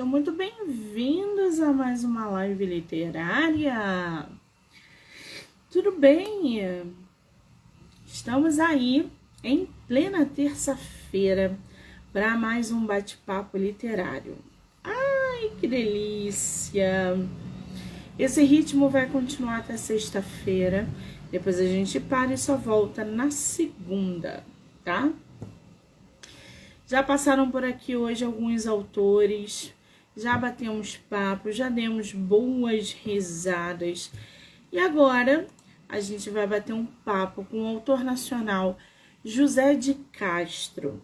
Sejam muito bem-vindos a mais uma live literária. Tudo bem? Estamos aí em plena terça-feira para mais um bate-papo literário. Ai, que delícia! Esse ritmo vai continuar até sexta-feira. Depois a gente para e só volta na segunda, tá? Já passaram por aqui hoje alguns autores, já batemos papo, já demos boas risadas. E agora a gente vai bater um papo com o autor nacional José de Castro.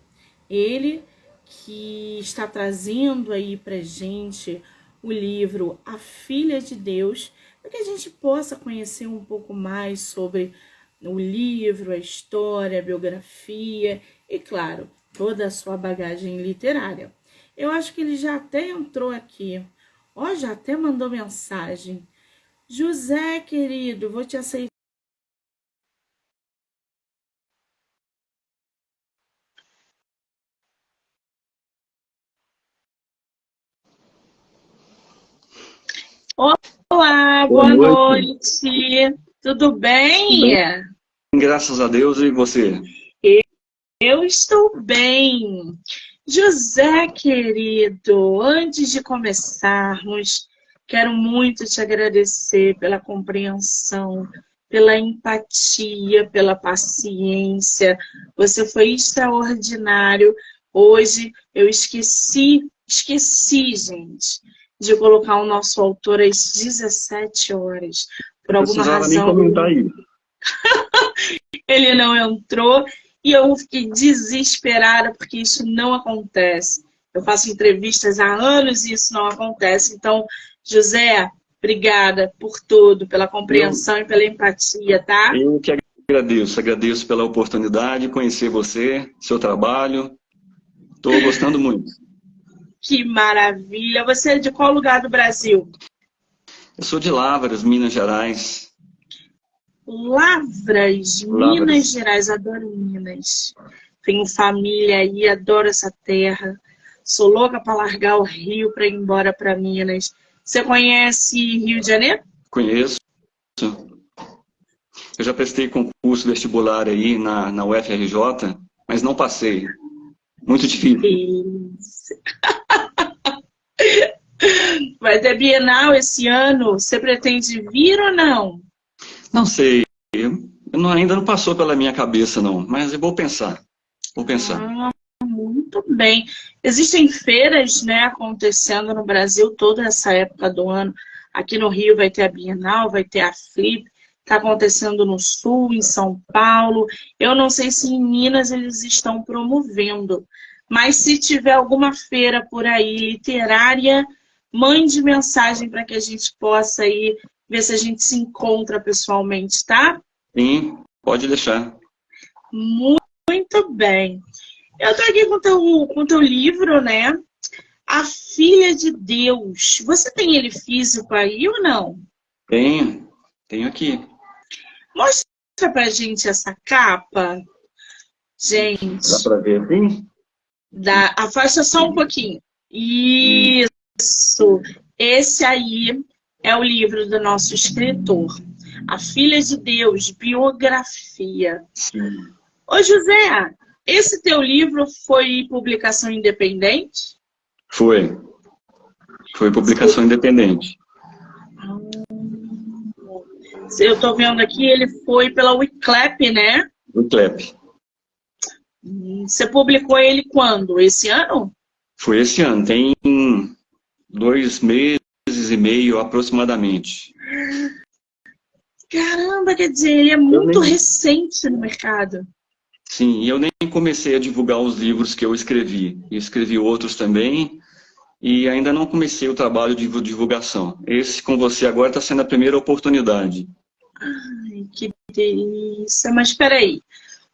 Ele que está trazendo aí pra gente o livro A Filha de Deus, para que a gente possa conhecer um pouco mais sobre o livro, a história, a biografia e, claro, toda a sua bagagem literária. Eu acho que ele já até entrou aqui. Ó, já até mandou mensagem. José, querido, vou te aceitar. Olá, boa noite. Tudo bem? Graças a Deus, e você? Eu estou bem. José, querido, antes de começarmos, quero muito te agradecer pela compreensão, pela empatia, pela paciência. Você foi extraordinário. Hoje eu esqueci, gente, de colocar o nosso autor às 17 horas. Por alguma Precisava nem razão, comentar isso. ele não entrou. E eu fiquei desesperada porque isso não acontece. Eu faço entrevistas há anos e isso não acontece. Então, José, obrigada por tudo, pela compreensão e pela empatia, tá? Eu que agradeço pela oportunidade de conhecer você, seu trabalho. Estou gostando muito. Que maravilha! Você é de qual lugar do Brasil? Eu sou de Lavras, Minas Gerais. Lavras, Minas Gerais, adoro Minas. Tenho família aí, adoro essa terra. Sou louca para largar o Rio para ir embora para Minas. Você conhece Rio de Janeiro? Conheço. Eu já prestei concurso vestibular aí na UFRJ, mas não passei. Muito difícil. Vai ter Bienal esse ano. Você pretende vir ou não? Não sei. Ainda não passou pela minha cabeça, não. Mas eu vou pensar. Muito bem. Existem feiras, né, acontecendo no Brasil toda essa época do ano. Aqui no Rio vai ter a Bienal, vai ter a Flip. Está acontecendo no Sul, em São Paulo. Eu não sei se em Minas eles estão promovendo. Mas se tiver alguma feira por aí literária, mande mensagem para que a gente possa ir ver se a gente se encontra pessoalmente, tá? Sim, pode deixar. Muito bem. Eu tô aqui com teu livro, né? A Filha de Deus. Você tem ele físico aí ou não? Tenho aqui. Mostra pra gente essa capa. Gente. Dá pra ver assim? Afasta só um pouquinho. Isso. Esse aí é o livro do nosso escritor. A Filha de Deus, biografia. Sim. Ô, José, esse teu livro foi publicação independente? Foi publicação independente. Eu estou vendo aqui, ele foi pela Wiclap, né? Wiclap. Você publicou ele quando? Esse ano? Foi esse ano, tem 2 meses e meio aproximadamente. Caramba, quer dizer, ele é muito recente no mercado. Sim, e eu nem comecei a divulgar os livros que eu escrevi. Eu escrevi outros também e ainda não comecei o trabalho de divulgação. Esse com você agora está sendo a primeira oportunidade. Ai, que delícia. Mas espera aí.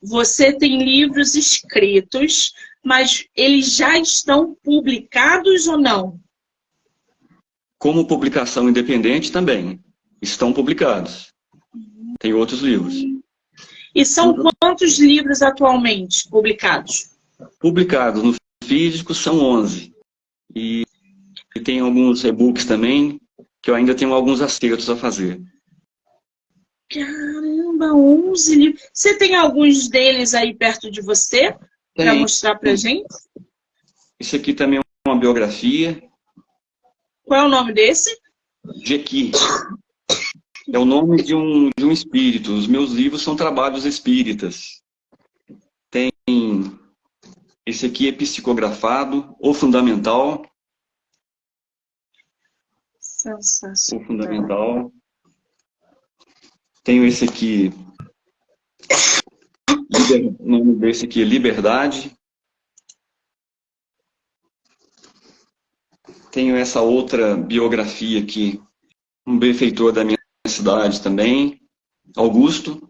Você tem livros escritos, mas eles já estão publicados ou não? Como publicação independente também. Estão publicados. Tem outros livros. E são quantos livros atualmente publicados? Publicados no físico são 11. E tem alguns e-books também, que eu ainda tenho alguns acertos a fazer. Caramba, 11 livros. Você tem alguns deles aí perto de você para Tem. mostrar pra gente? Esse aqui também é uma biografia. Qual é o nome desse? Jequi. É o nome de um espírito. Os meus livros são trabalhos espíritas. Tem esse aqui é psicografado, O Fundamental. Sensacional. O Fundamental. Tenho esse aqui, o nome desse aqui é Liberdade. Tenho essa outra biografia aqui, um benfeitor da minha cidade também, Augusto.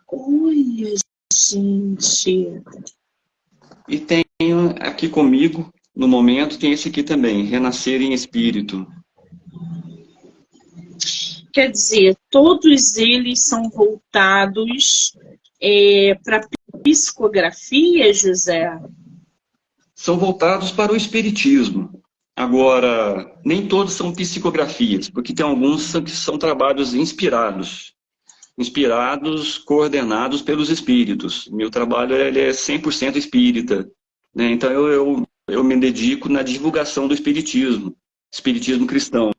Olha, gente. E tenho aqui comigo, no momento, tem esse aqui também, Renascer em Espírito. Quer dizer, todos eles são voltados para psicografia, José? São voltados para o espiritismo. Agora, nem todos são psicografias, porque tem alguns que são trabalhos inspirados, coordenados pelos espíritos. Meu trabalho ele é 100% espírita, né? Então eu me dedico na divulgação do espiritismo cristão.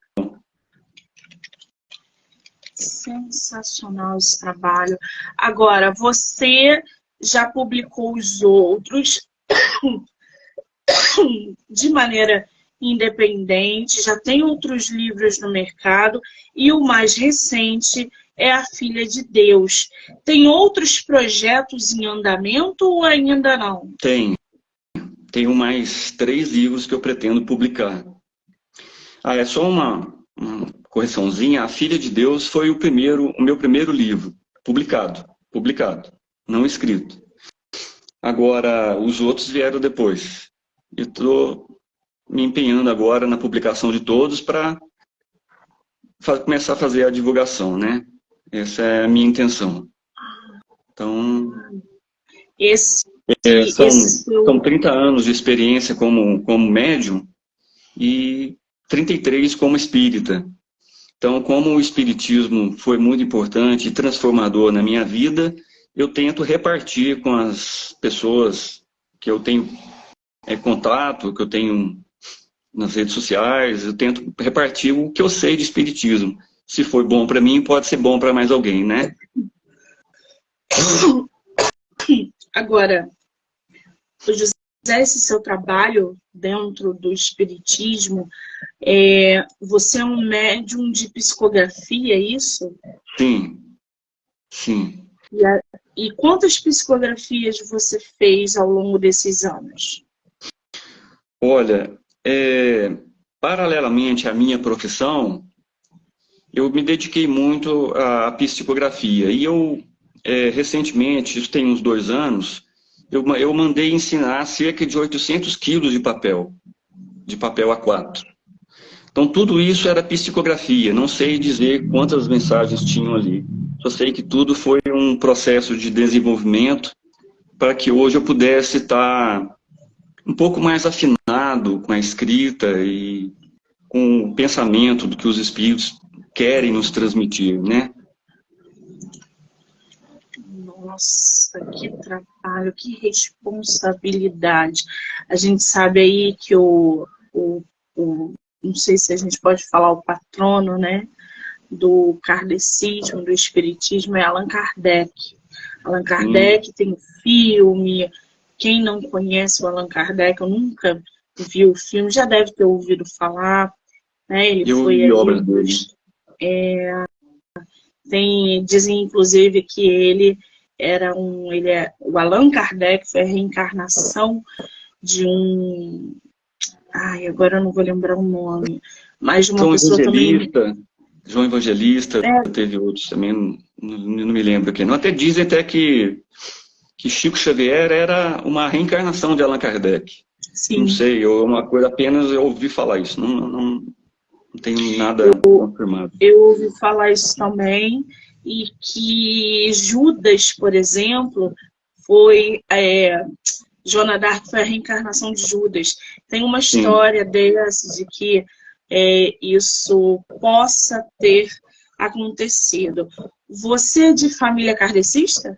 Sensacional esse trabalho. Agora, você já publicou os outros de maneira independente, já tem outros livros no mercado e o mais recente é A Filha de Deus. Tem outros projetos em andamento ou ainda não? Tenho mais 3 livros que eu pretendo publicar. É só uma correçãozinha. A Filha de Deus foi o meu primeiro livro, publicado, não escrito. Agora, os outros vieram depois. Eu estou me empenhando agora na publicação de todos para começar a fazer a divulgação, né? Essa é a minha intenção. Então, são 30 anos de experiência como médium e 33 como espírita. Então, como o espiritismo foi muito importante e transformador na minha vida, eu tento repartir com as pessoas que eu tenho contato, que eu tenho nas redes sociais, eu tento repartir o que eu sei de espiritismo. Se foi bom para mim, pode ser bom para mais alguém, né? Agora, José, esse seu trabalho dentro do espiritismo, você é um médium de psicografia, é isso? Sim. E quantas psicografias você fez ao longo desses anos? Olha, paralelamente à minha profissão, eu me dediquei muito à psicografia. E eu, recentemente, isso tem uns 2 anos, eu mandei ensinar cerca de 800 quilos de papel A4. Então, tudo isso era psicografia. Não sei dizer quantas mensagens tinham ali. Só sei que tudo foi um processo de desenvolvimento para que hoje eu pudesse estar um pouco mais afinado com a escrita e com o pensamento do que os espíritos querem nos transmitir, né? Nossa, que trabalho, que responsabilidade. A gente sabe aí que não sei se a gente pode falar o patrono, né, do kardecismo, do espiritismo, é Allan Kardec. Allan Kardec tem um filme. Quem não conhece o Allan Kardec, eu nunca vi o filme, já deve ter ouvido falar, né? Ele foi aí, obras dele. Dizem inclusive que o Allan Kardec foi a reencarnação de agora eu não vou lembrar o nome, mas de uma pessoa também. João Evangelista, teve outros também, não me lembro quem. Até dizem até que Chico Xavier era uma reencarnação de Allan Kardec. Sim. Não sei, uma coisa, apenas eu ouvi falar isso, não tenho nada confirmado. Eu ouvi falar isso também, e que Judas, por exemplo, Joana d'Arc foi a reencarnação de Judas. Tem uma história dessa, de que isso possa ter acontecido. Você é de família kardecista?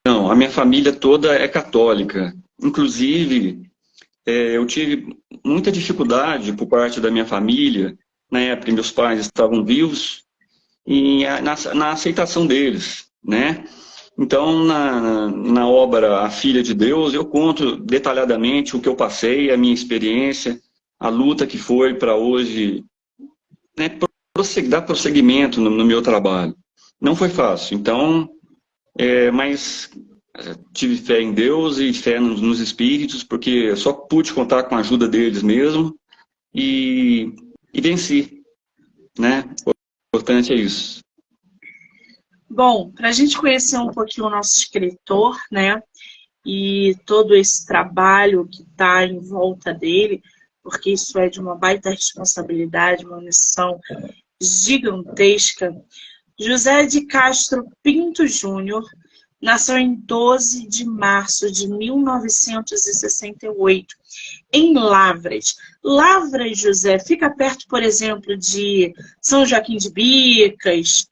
Não, a minha família toda é católica. Inclusive, eu tive muita dificuldade por parte da minha família, na época que meus pais estavam vivos, na aceitação deles, né? Então, na obra A Filha de Deus, eu conto detalhadamente o que eu passei, a minha experiência, a luta que foi para hoje, né, dar prosseguimento no meu trabalho. Não foi fácil, então, mas tive fé em Deus e fé nos espíritos, porque eu só pude contar com a ajuda deles mesmo e venci, né? O importante é isso. Bom, para a gente conhecer um pouquinho o nosso escritor, né? E todo esse trabalho que está em volta dele, porque isso é de uma baita responsabilidade, uma missão gigantesca. José de Castro Pinto Júnior nasceu em 12 de março de 1968, em Lavras. Lavras, José, fica perto, por exemplo, de São Joaquim de Bicas,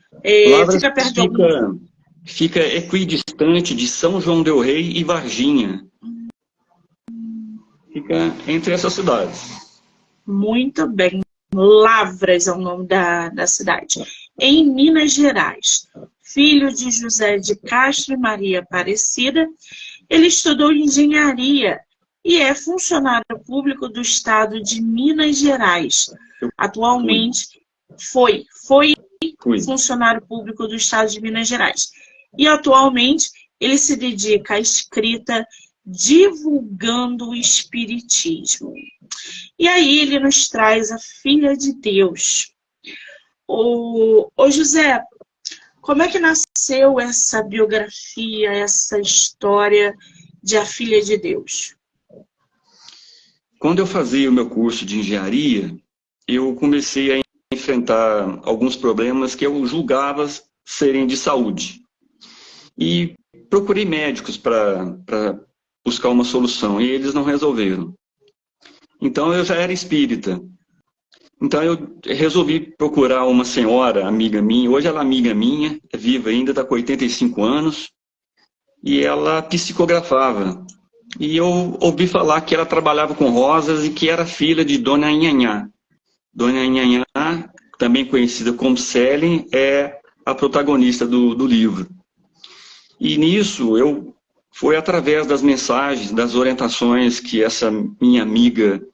Lavras fica perto de algum... fica equidistante de São João del Rei e Varginha. Fica entre essas cidades. Muito bem. Lavras é o nome da cidade. Em Minas Gerais. Filho de José de Castro e Maria Aparecida, ele estudou engenharia e é funcionário público do estado de Minas Gerais. Atualmente foi funcionário público do estado de Minas Gerais. E atualmente ele se dedica à escrita divulgando o espiritismo. E aí ele nos traz a Filha de Deus. Ô José, como é que nasceu essa biografia, essa história de A Filha de Deus? Quando eu fazia o meu curso de engenharia, eu comecei a enfrentar alguns problemas que eu julgava serem de saúde. E procurei médicos para buscar uma solução, e eles não resolveram. Então eu já era espírita. Então eu resolvi procurar uma senhora, amiga minha, hoje ela é amiga minha, é viva ainda, está com 85 anos, e ela psicografava. E eu ouvi falar que ela trabalhava com rosas e que era filha de Dona Nhanhá. Dona Nhanhá, também conhecida como Céline, é a protagonista do livro. E nisso, foi através das mensagens, das orientações que essa minha amiga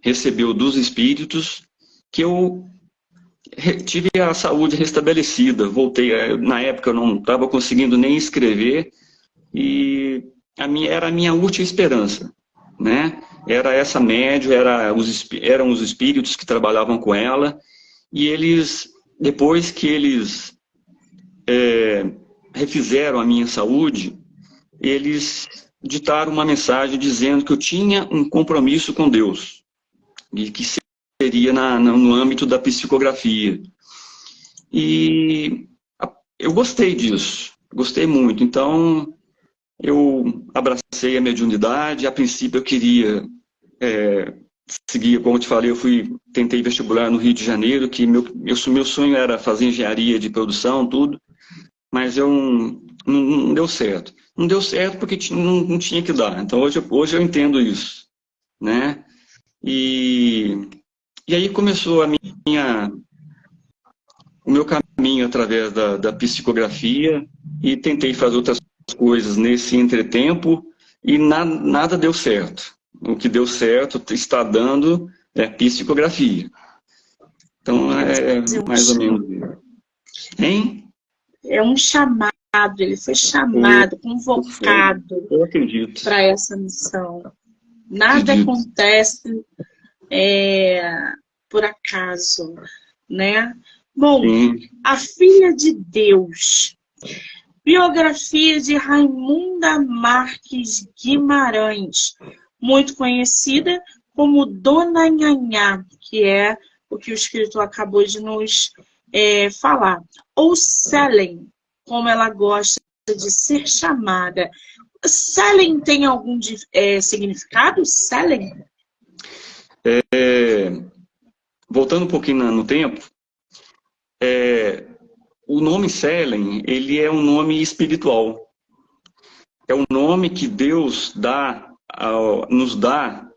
recebeu dos espíritos, que eu tive a saúde restabelecida. Voltei, na época eu não estava conseguindo nem escrever, e era a minha última esperança, né? Era essa médium, eram os espíritos que trabalhavam com ela, e eles, depois que eles refizeram a minha saúde, eles ditaram uma mensagem dizendo que eu tinha um compromisso com Deus, e que seria no âmbito da psicografia. E eu gostei disso, gostei muito. Então, eu abracei a mediunidade. A princípio eu queria seguir, como eu te falei, tentei vestibular no Rio de Janeiro, que meu sonho era fazer engenharia de produção, tudo, mas não deu certo. Não deu certo porque não tinha que dar. Então hoje eu entendo isso, né? E aí começou o meu caminho através da psicografia, e tentei fazer outras coisas nesse entretempo, e nada deu certo. O que deu certo, está dando, é psicografia. Então, é mais ou menos isso. Hein? É um chamado, ele foi chamado, convocado para essa missão. Nada acontece por acaso, né? Bom, sim. A Filha de Deus. Biografia de Raimunda Marques Guimarães, muito conhecida como Dona Nhanhá, que é o que o escritor acabou de nos falar. Ou Selen, como ela gosta de ser chamada. Selen tem algum significado? Selen? voltando um pouquinho no tempo, o nome Selem, ele é um nome espiritual. É um nome que Deus nos dá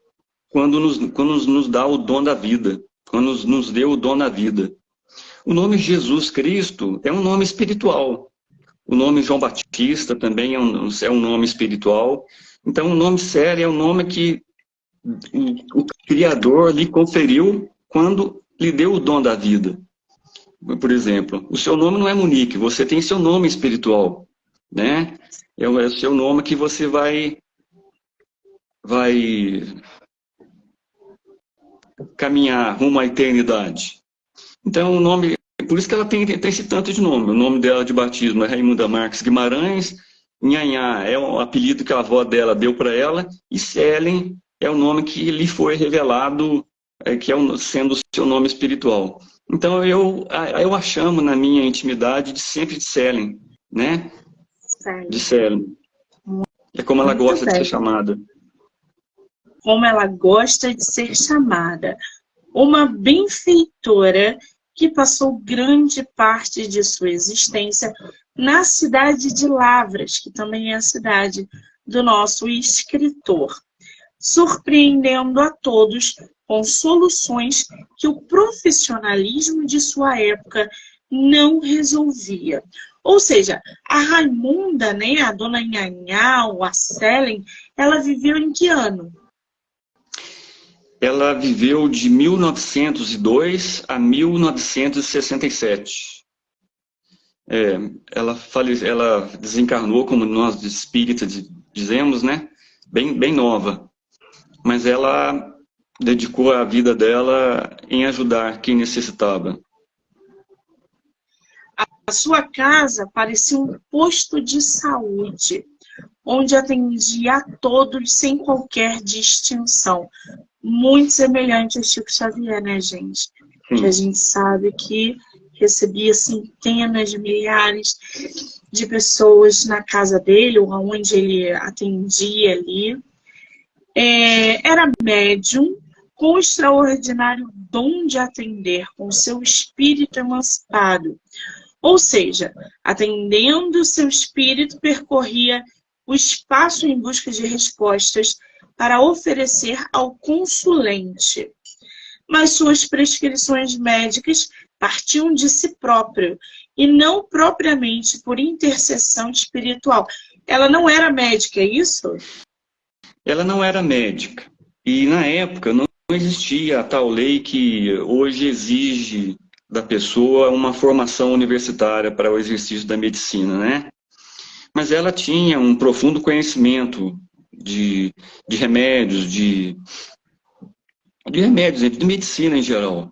quando nos dá o dom da vida, quando nos deu o dom da vida. O nome Jesus Cristo é um nome espiritual. O nome João Batista também é um nome espiritual. Então, o nome Selem é um nome que o Criador lhe conferiu quando lhe deu o dom da vida. Por exemplo, o seu nome não é Monique, você tem seu nome espiritual, né? É o seu nome que você vai caminhar rumo à eternidade. Então, o nome, por isso que ela tem esse tanto de nome. O nome dela de batismo é Raimunda Marques Guimarães, Nhanhá é o apelido que a avó dela deu para ela, e Selem é o nome que lhe foi revelado, que é sendo o seu nome espiritual. Então, eu a chamo na minha intimidade sempre de Selem, né? De Selem. É como ela gosta de ser chamada. Como ela gosta de ser chamada. Uma benfeitora que passou grande parte de sua existência na cidade de Lavras, que também é a cidade do nosso escritor, surpreendendo a todos com soluções que o profissionalismo de sua época não resolvia. Ou seja, a Raimunda, né, a dona Nhanhá, ou a Selem, ela viveu em que ano? Ela viveu de 1902 a 1967. Ela desencarnou, como nós espíritas dizemos, né? Bem nova. Mas ela dedicou a vida dela em ajudar quem necessitava. A sua casa parecia um posto de saúde, onde atendia a todos sem qualquer distinção. Muito semelhante a Chico Xavier, né, gente? Sim. Que a gente sabe que recebia centenas de milhares de pessoas na casa dele, ou onde ele atendia ali. Era médium, com o extraordinário dom de atender com seu espírito emancipado. Ou seja, atendendo seu espírito, percorria o espaço em busca de respostas para oferecer ao consulente. Mas suas prescrições médicas partiam de si próprio e não propriamente por intercessão espiritual. Ela não era médica, é isso? Ela não era médica. E na época não existia a tal lei que hoje exige da pessoa uma formação universitária para o exercício da medicina, né? Mas ela tinha um profundo conhecimento de remédios, de medicina em geral.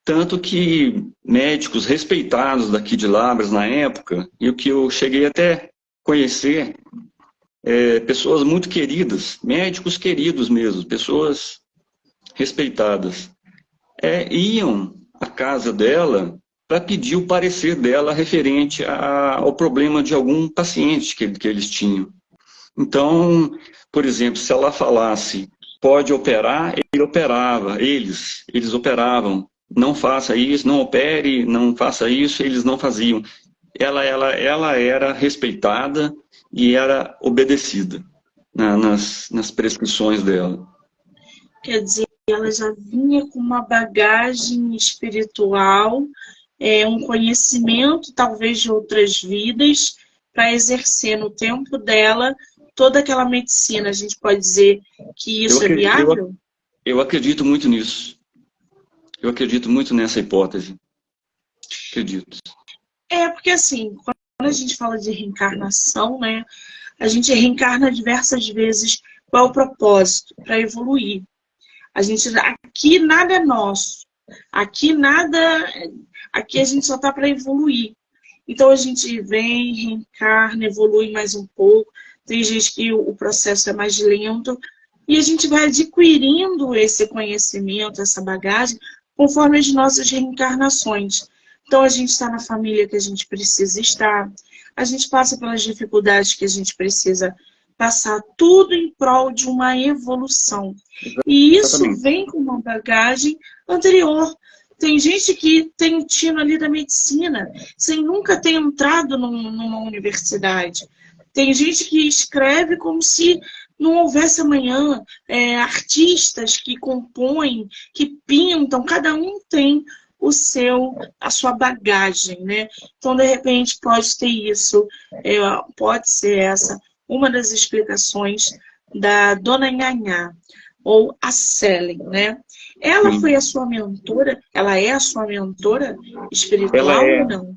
Tanto que médicos respeitados daqui de Lavras na época, e o que eu cheguei até conhecer, pessoas muito queridas, médicos queridos mesmo, pessoas respeitadas, iam à casa dela para pedir o parecer dela referente ao problema de algum paciente que eles tinham. Então, por exemplo, se ela falasse, pode operar, ele operava, eles operavam. Não faça isso, não opere, não faça isso, eles não faziam. Ela era respeitada e era obedecida nas prescrições dela. Quer dizer, ela já vinha com uma bagagem espiritual, um conhecimento talvez de outras vidas, para exercer no tempo dela toda aquela medicina. A gente pode dizer que isso é viável? Eu acredito muito nisso. Eu acredito muito nessa hipótese. Acredito. Porque assim, quando a gente fala de reencarnação, né, a gente reencarna diversas vezes. Qual é o propósito? Para evoluir. Aqui nada é nosso. Aqui a gente só está para evoluir. Então a gente vem, reencarna, evolui mais um pouco. Tem gente que o processo é mais lento. E a gente vai adquirindo esse conhecimento, essa bagagem, conforme as nossas reencarnações. Então, a gente está na família que a gente precisa estar, a gente passa pelas dificuldades que a gente precisa passar, tudo em prol de uma evolução. E isso vem com uma bagagem anterior. Tem gente que tem o tino ali da medicina, sem nunca ter entrado numa universidade. Tem gente que escreve como se não houvesse amanhã. Artistas que compõem, que pintam, cada um tem a sua bagagem, né? Então, de repente, pode ter isso, pode ser essa uma das explicações da Dona Nhanhá, ou a Selen, né? Ela foi a sua mentora? Ela é a sua mentora espiritual ou não?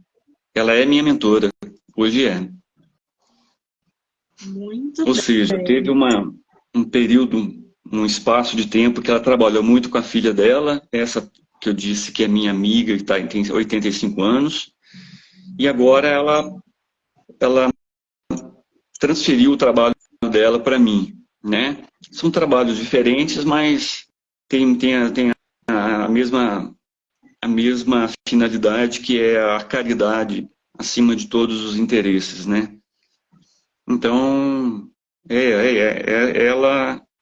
Ela é minha mentora, hoje é. Muito Ou seja, teve um período, um espaço de tempo que ela trabalhou muito com a filha dela, essa que eu disse que é minha amiga, que tem 85 anos, e agora ela transferiu o trabalho dela para mim, né? São trabalhos diferentes, mas tem a mesma finalidade, que é a caridade acima de todos os interesses, né? Então,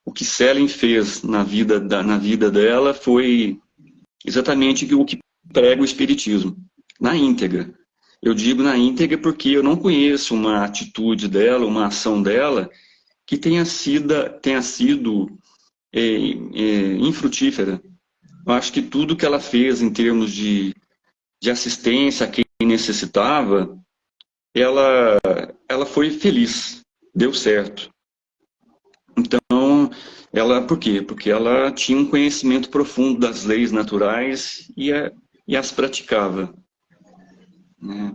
o que Selen fez na vida dela foi exatamente o que prega o Espiritismo, na íntegra. Eu digo na íntegra porque eu não conheço uma atitude dela, uma ação dela, que tenha sido infrutífera. Eu acho que tudo que ela fez em termos de assistência a quem necessitava, ela foi feliz, deu certo. Então, por quê? Porque ela tinha um conhecimento profundo das leis naturais e as praticava, né?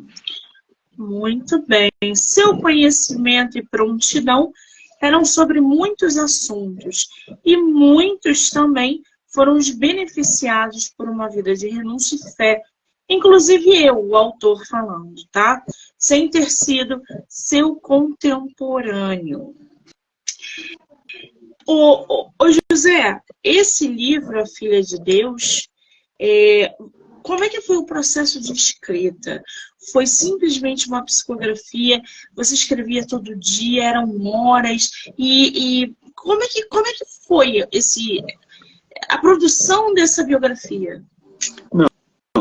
Muito bem. Seu conhecimento e prontidão eram sobre muitos assuntos, e muitos também foram os beneficiados por uma vida de renúncia e fé. Inclusive eu, o autor falando, tá? Sem ter sido seu contemporâneo. Ô José, esse livro, A Filha de Deus, como é que foi o processo de escrita? Foi simplesmente uma psicografia? Você escrevia todo dia? Eram horas? E como é que foi a produção dessa biografia? Não,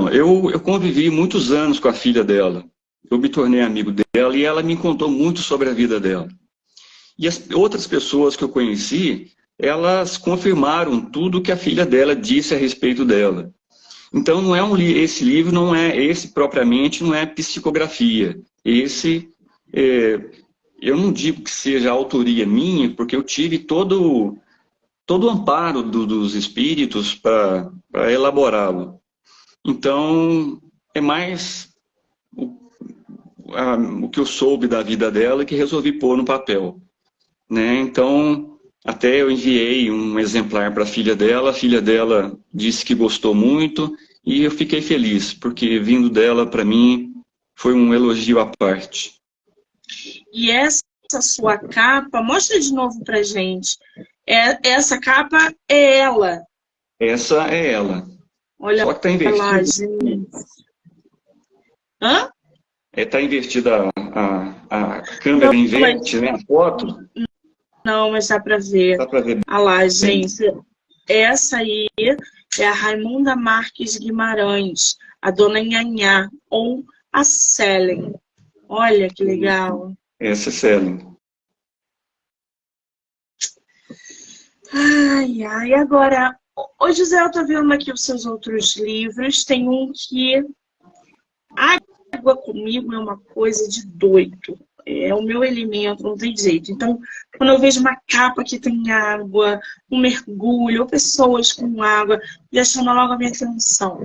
eu convivi muitos anos com a filha dela. Eu me tornei amigo dela e ela me contou muito sobre a vida dela. E as outras pessoas que eu conheci, elas confirmaram tudo que a filha dela disse a respeito dela. Então, esse livro esse propriamente não é psicografia. Eu não digo que seja a autoria minha, porque eu tive todo o amparo dos espíritos para elaborá-lo. Então, é mais o que eu soube da vida dela que resolvi pôr no papel, né? Então, até eu enviei um exemplar para a filha dela disse que gostou muito, e eu fiquei feliz, porque vindo dela, para mim, foi um elogio à parte. E essa sua capa, mostra de novo pra gente. Essa capa é ela. Essa é ela. Olha só que está lá, invertida. gente. Hã? Está invertida a câmera, inverte, né? A foto. Não, mas dá para ver. Dá para ver. Olha lá, gente. Essa aí é a Raimunda Marques Guimarães, a Dona Nhanhá, ou a Selen. Olha que legal. Essa é Selen. Ai, agora... Ô, José, eu tô vendo aqui os seus outros livros. Tem um que... Água comigo é uma coisa de doido. É o meu elemento, não tem jeito. Então, quando eu vejo uma capa que tem água, um mergulho, ou pessoas com água, já chama logo a minha atenção.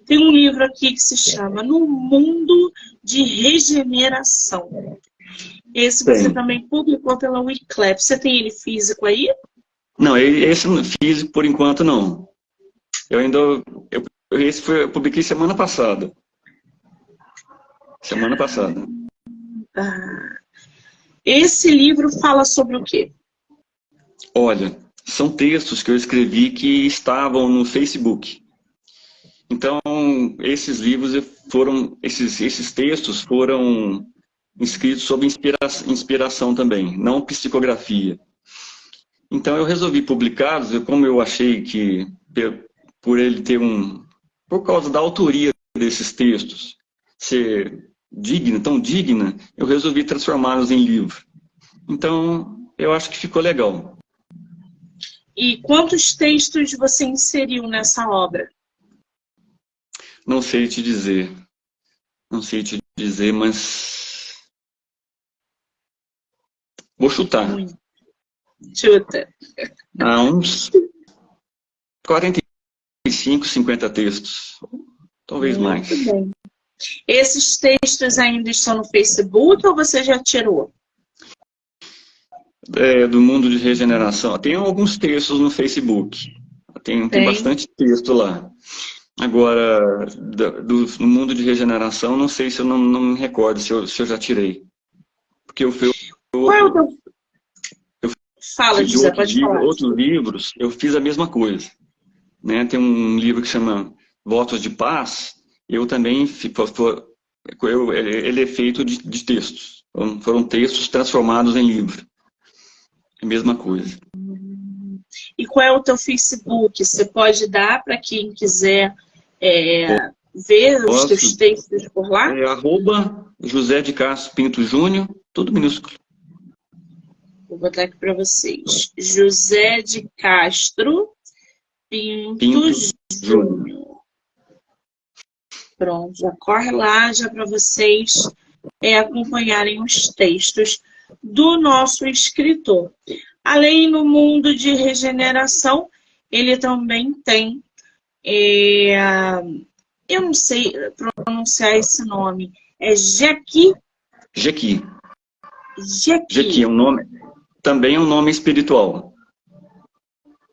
Tem um livro aqui que se chama No Mundo de Regeneração. Esse você também publicou pela Wiclap. Você tem ele físico aí? Não, esse físico por enquanto não. Eu publiquei semana passada. Esse livro fala sobre o quê? Olha, são textos que eu escrevi que estavam no Facebook. Então, esses textos foram escritos sob inspiração também, não psicografia. Então, eu resolvi publicá-los, como eu achei que, por ele ter por causa da autoria desses textos ser digna, tão digna, eu resolvi transformá-los em livro. Então, eu acho que ficou legal. E quantos textos você inseriu nessa obra? Não sei te dizer. Não sei te dizer, mas vou chutar. Muito. Chuta. Há uns 45, 50 textos. Talvez mais. Muito bem. Esses textos ainda estão no Facebook ou você já tirou? Do mundo de regeneração. Tem alguns textos no Facebook. Tem bastante texto lá. Agora, no mundo de regeneração, não sei se eu não me recordo se eu já tirei. Porque Qual é o teu... Fala, José, pode falar. Outros livros, eu fiz a mesma coisa. Né? Tem um livro que chama Votos de Paz, eu também, ele é feito de textos. Foram textos transformados em livro. É a mesma coisa. E qual é o teu Facebook? Você pode dar para quem quiser ver os teus textos por lá? @José de Castro Pinto Júnior, tudo minúsculo. Vou botar aqui para vocês. José de Castro Pinto Júnior. Pronto, já corre lá já para vocês acompanharem os textos do nosso escritor. Além no mundo de regeneração, ele também tem, eu não sei pronunciar esse nome, é Jequi. Jequi é um nome, também é um nome espiritual.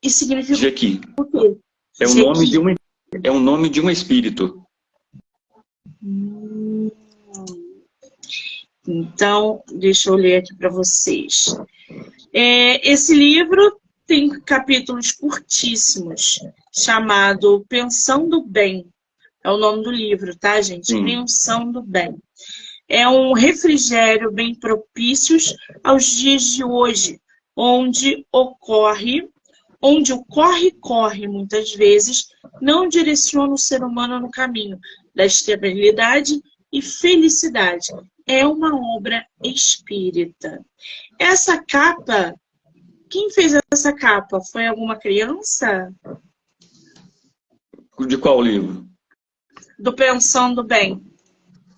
E significa Jequi. o quê? É o nome de um espírito. Então, deixa eu ler aqui para vocês. Esse livro tem capítulos curtíssimos, chamado Pensando Bem. É o nome do livro, tá, gente? Sim. Pensando Bem. É um refrigério bem propício aos dias de hoje, onde o corre-corre, muitas vezes, não direciona o ser humano no caminho da estabilidade e felicidade. É uma obra espírita. Essa capa, quem fez essa capa? Foi alguma criança? De qual livro? Do Pensando Bem.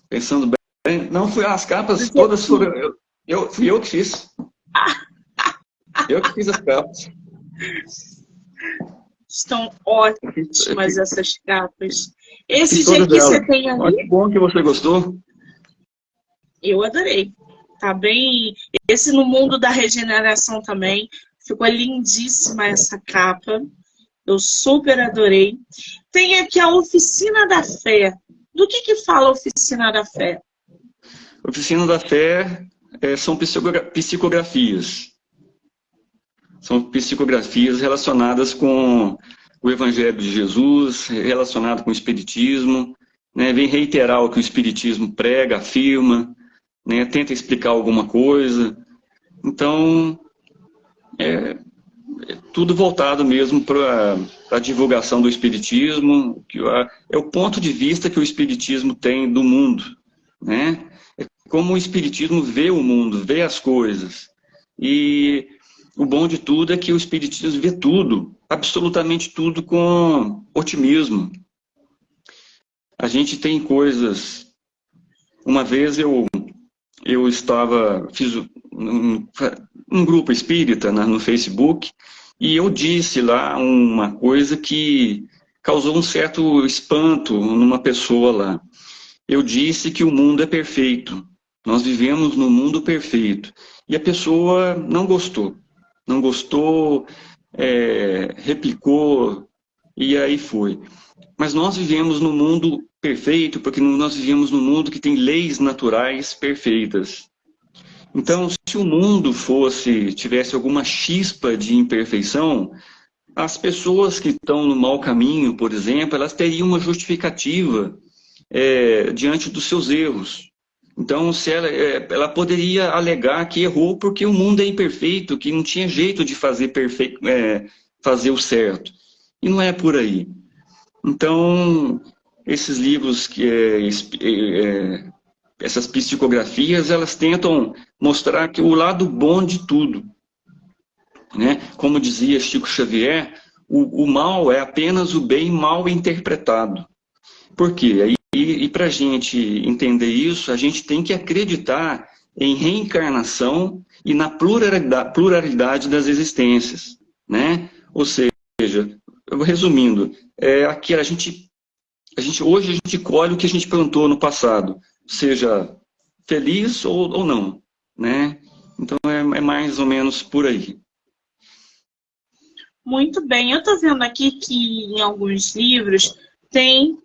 Pensando Bem? Não, as capas todas foram... Fui eu que fiz. Eu que fiz as capas. Estão ótimas essas capas. Esse aqui você tem ali... Que bom que você gostou. Eu adorei. Tá bem... Esse no mundo da regeneração também. Ficou lindíssima essa capa. Eu super adorei. Tem aqui a Oficina da Fé. Do que fala a Oficina da Fé? Oficina da Fé são psicografias. São psicografias relacionadas com o Evangelho de Jesus, relacionado com o Espiritismo, né? Vem reiterar o que o Espiritismo prega, afirma, né? Tenta explicar alguma coisa. Então, tudo voltado mesmo para a divulgação do Espiritismo, que é o ponto de vista que o Espiritismo tem do mundo, né? É como o Espiritismo vê o mundo, vê as coisas. E o bom de tudo é que o Espiritismo vê tudo, absolutamente tudo, com otimismo. A gente tem coisas... Uma vez eu fiz um grupo espírita no Facebook, e eu disse lá uma coisa que causou um certo espanto numa pessoa lá. Eu disse que o mundo é perfeito. Nós vivemos num mundo perfeito. E a pessoa não gostou. Não gostou, replicou, e aí foi. Mas nós vivemos num mundo perfeito, porque nós vivemos num mundo que tem leis naturais perfeitas. Então, se o mundo tivesse alguma chispa de imperfeição, as pessoas que estão no mau caminho, por exemplo, elas teriam uma justificativa diante dos seus erros. Então, se ela poderia alegar que errou porque o mundo é imperfeito, que não tinha jeito de fazer o certo. E não é por aí. Então, esses livros, essas psicografias, elas tentam mostrar que o lado bom de tudo, né? Como dizia Chico Xavier, o mal é apenas o bem mal interpretado. Por quê? E para a gente entender isso, a gente tem que acreditar em reencarnação e na pluralidade das existências, né? Ou seja, resumindo, aqui hoje a gente colhe o que a gente plantou no passado, seja feliz ou não, né? Então é mais ou menos por aí. Muito bem, eu estou vendo aqui que em alguns livros tem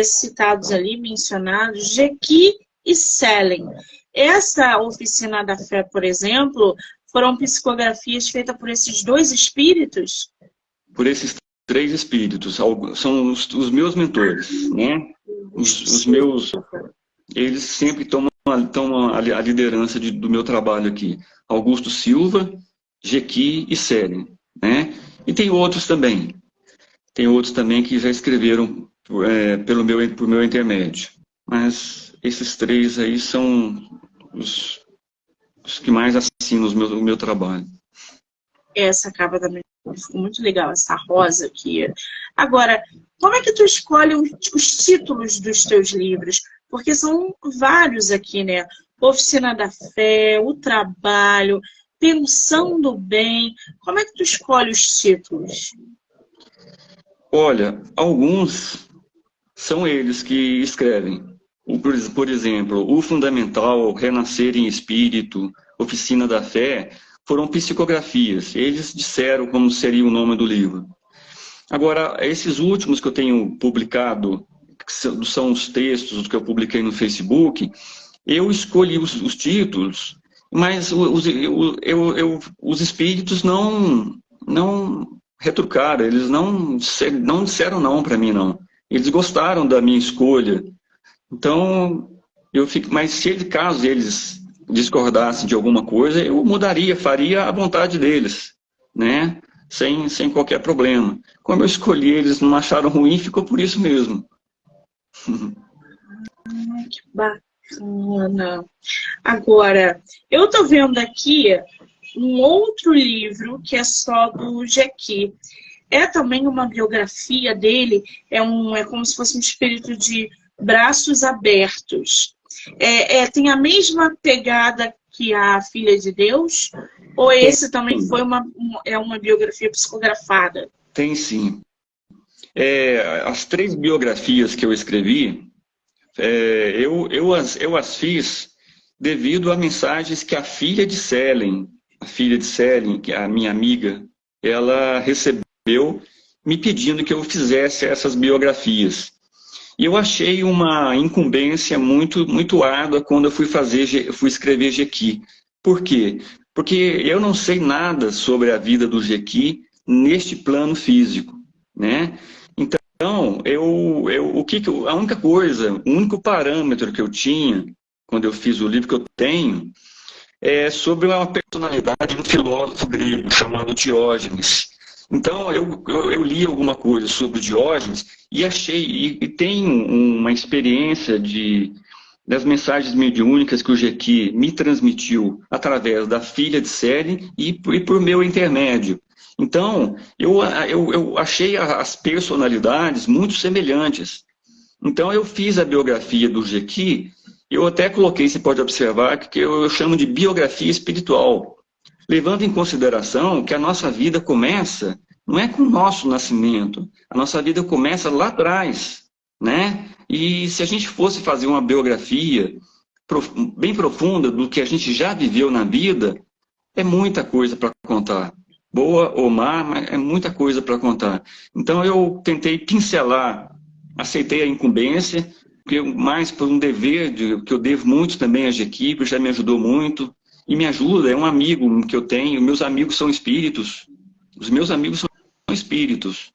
citados ali, mencionados, Jekyll e Selene. Essa Oficina da Fé, por exemplo, foram psicografias feitas por esses dois espíritos? Por esses 3 espíritos, são os meus mentores, né? Os meus, eles sempre tomam a liderança do meu trabalho aqui. Augusto Silva, Jekyll e Selene, né? E tem outros também. Tem outros também que já escreveram por meu intermédio. Mas esses 3 aí são os que mais assinam o meu trabalho. Essa capa também ficou muito legal, essa rosa aqui. Agora, como é que tu escolhe os títulos dos teus livros? Porque são vários aqui, né? Oficina da Fé, O Trabalho, Pensando Bem. Como é que tu escolhe os títulos? Olha, alguns são eles que escrevem. Por exemplo, O Fundamental, Renascer em Espírito, Oficina da Fé, foram psicografias. Eles disseram como seria o nome do livro. Agora, esses últimos que eu tenho publicado, que são os textos que eu publiquei no Facebook, eu escolhi os títulos, mas os espíritos não retrucaram, eles não disseram não para mim, não. Eles gostaram da minha escolha. Então, mas se caso eles discordassem de alguma coisa, eu mudaria, faria a vontade deles, né? Sem qualquer problema. Como eu escolhi, eles não acharam ruim, ficou por isso mesmo. Que bacana. Agora, eu estou vendo aqui um outro livro que é só do Jekyll. É também uma biografia dele, é como se fosse um espírito de braços abertos. Tem a mesma pegada que a Filha de Deus? Ou esse também foi uma biografia psicografada? Tem sim. As 3 biografias que eu escrevi, eu as fiz devido a mensagens que a filha de Selene, que é a minha amiga, ela recebeu me pedindo que eu fizesse essas biografias. E eu achei uma incumbência muito árdua quando eu fui escrever Jekyll. Por quê? Porque eu não sei nada sobre a vida do Jekyll neste plano físico, né? Então, a única coisa, o único parâmetro que eu tinha quando eu fiz o livro que eu tenho é sobre uma personalidade de um filósofo grego chamado Diógenes. Então, eu li alguma coisa sobre Diógenes e achei, e tenho uma experiência das mensagens mediúnicas que o Jekyll me transmitiu através da filha de Selene e por meu intermédio. Então, eu achei as personalidades muito semelhantes. Então, eu fiz a biografia do Jekyll, eu até coloquei, você pode observar, que eu chamo de biografia espiritual, levando em consideração que a nossa vida começa, não é com o nosso nascimento, a nossa vida começa lá atrás, né? E se a gente fosse fazer uma biografia bem profunda do que a gente já viveu na vida, é muita coisa para contar. Boa ou má, mas é muita coisa para contar. Então eu tentei pincelar, aceitei a incumbência, mais por um dever, que eu devo muito também a Jekyll, já me ajudou muito, e me ajuda, é um amigo que eu tenho, meus amigos são espíritos, os meus amigos são espíritos.